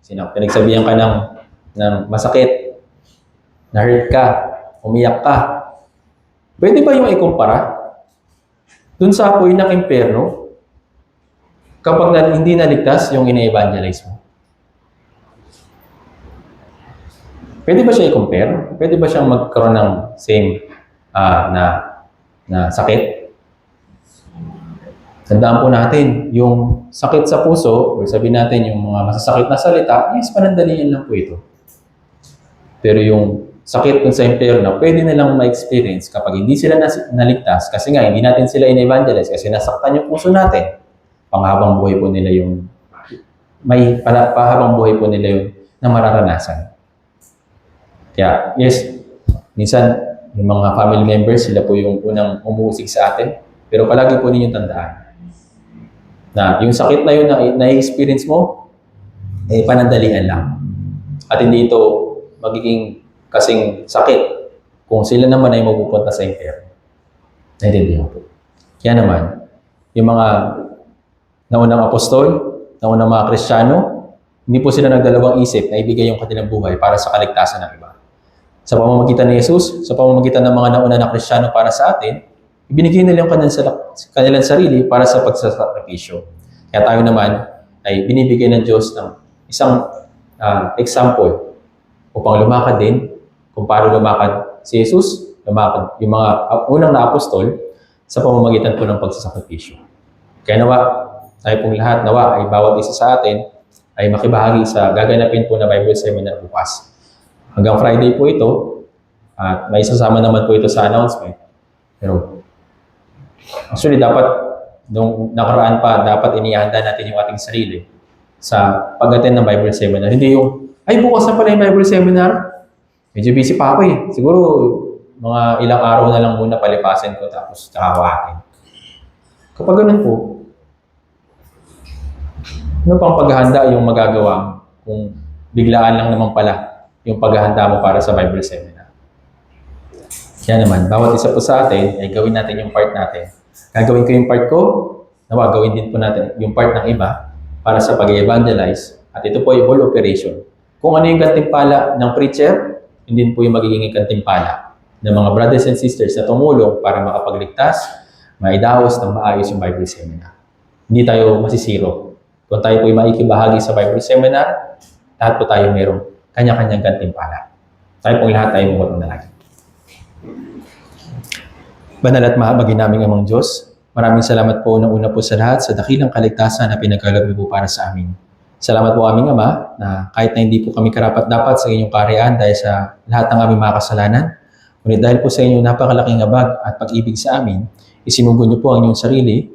pinagsabihan ka ng masakit, na-hurt ka, umiyak ka, pwede ba yung ikumpara dun sa apoy ng impyerno kapag hindi naligtas yung ine-evangelize mo? Pwede ba siya i-compare? Pwede ba siyang magkaroon ng same na sakit? Tandaan po natin, yung sakit sa puso, or sabihin natin yung mga masasakit na salita, yes, panandalian lang po ito. Pero yung sakit kung sa impyerno, pwede nilang ma-experience kapag hindi sila naligtas, kasi nga, hindi natin sila in-evangelize, kasi nasaktan yung puso natin. Panghabang buhay po nila yung, pahabang buhay po nila yung na mararanasan. Kaya, yes, minsan, yung mga family members, sila po yung unang umuusig sa atin, pero palagi po ninyong tandaan na yung sakit na yun na na-experience mo, eh, panandalian lang. At hindi ito magiging kasing sakit kung sila naman ay mapupunta sa impyerno. Naintindihan po. Kaya naman, yung mga naunang apostol, naunang mga Kristiyano, hindi po sila nagdalawang isip na ibigay yung kanilang buhay para sa kaligtasan ng iba. Sa pamamagitan ni Jesus, sa pamamagitan ng mga nauna na Kristiyano para sa atin, ibinigay nila yung kanilang sarili para sa pagsasakripisyo. Kaya tayo naman ay binibigay ng Diyos ng isang example upang lumakad din kung paano lumakad si Jesus, lumakad yung mga unang na apostol sa pamamagitan po ng pagsasakripisyo. Kaya nawa, tayo pong lahat, nawa ay bawat isa sa atin ay makibahagi sa gaganapin po na Bible Seminar bukas. Hanggang Friday po ito, at may isasama naman po ito sa announcement. Pero actually, dapat, nung nakaraan pa, dapat inihanda natin yung ating sarili sa pag-attend ng Bible Seminar. Hindi yung, ay bukas na pala yung Bible Seminar. Medyo busy pa ako eh. Siguro, mga ilang araw na lang muna palipasin ko tapos kakawain. Kapag ganun po, ano pang paghahanda yung magagawa kung biglaan lang naman pala yung paghahanda mo para sa Bible Seminar? Kaya naman, bawat isa po sa atin, ay gawin natin yung part natin. Gagawin ko yung part ko, nawa, gawin din po natin yung part ng iba para sa pag-evangelize. At ito po ay whole operation. Kung ano yung gantimpala ng preacher, yun din po yung magiging gantimpala ng mga brothers and sisters na tumulong para makapagligtas, maidaos ng maayos yung Bible Seminar. Hindi tayo masisiro. Kung tayo po ay maikibahagi sa Bible Seminar, lahat po tayo mayroong kanya-kanyang gantimpala. Tayo pong lahat tayo mukot na lagi. Banal at mahabagin naming amang Diyos, maraming salamat po ng una po sa lahat sa dakilang kaligtasan na pinagkaloob niyo po para sa amin. Salamat po aming Ama na kahit na hindi po kami karapat-dapat sa inyong kaharian dahil sa lahat ng aming mga kasalanan, ngunit dahil po sa inyong napakalaking abag at pag-ibig sa amin, isinugo niyo po ang inyong sarili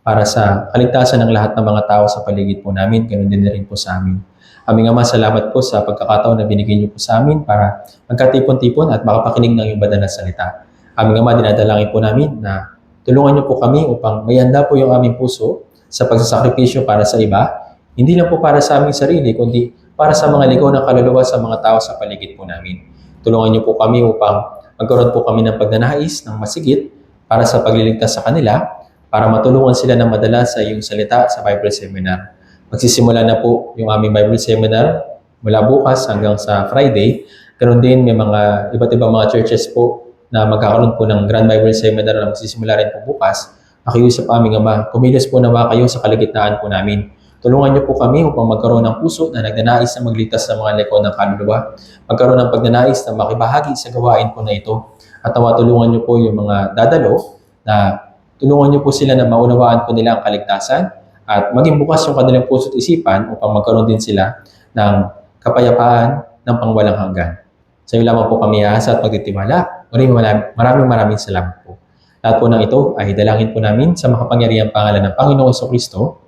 para sa kaligtasan ng lahat ng mga tao sa paligid po namin, ganoon din na rin po sa amin. Aming Ama, salamat po sa pagkakataon na binigay niyo po sa amin para magkatipon-tipon at makapakinig ng iyong banal na salita. Aming Ama, dinadalangin po namin na tulungan niyo po kami upang mayanda po yung aming puso sa pagsasakripisyo para sa iba, hindi lang po para sa aming sarili, kundi para sa mga ligaw ng kaluluwa sa mga tao sa paligid po namin. Tulungan niyo po kami upang magkaroon po kami ng pagnanais ng masigit para sa pagliligtas sa kanila, para matulungan sila ng madala sa iyong salita sa Bible Seminar. Magsisimula na po yung aming Bible Seminar mula bukas hanggang sa Friday. Ganoon din may mga iba't ibang mga churches po na magkakaroon po ng Grand Bible Seminar na magsisimula rin po bukas. Nakiusap aming Ama, kumilos po nawa kayo sa kalagitnaan po namin. Tulungan niyo po kami upang magkaroon ng puso na nagnanais na magligtas sa mga likod ng kaluluwa. Magkaroon ng pagnanais na makibahagi sa gawain po na ito. At nawa tulungan niyo po yung mga dadalo na tulungan niyo po sila na maunawaan po nila ang kaligtasan at maging bukas yung kanilang puso at isipan upang magkaroon din sila ng kapayapaan ng pangwalang hanggan. Sa iyo lamang po kami aasa at pagtitiwala. Maraming salamat po. Lahat po ng ito ay dalangin po namin sa makapangyarihang pangalan ng Panginoong Kristo.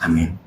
Amen.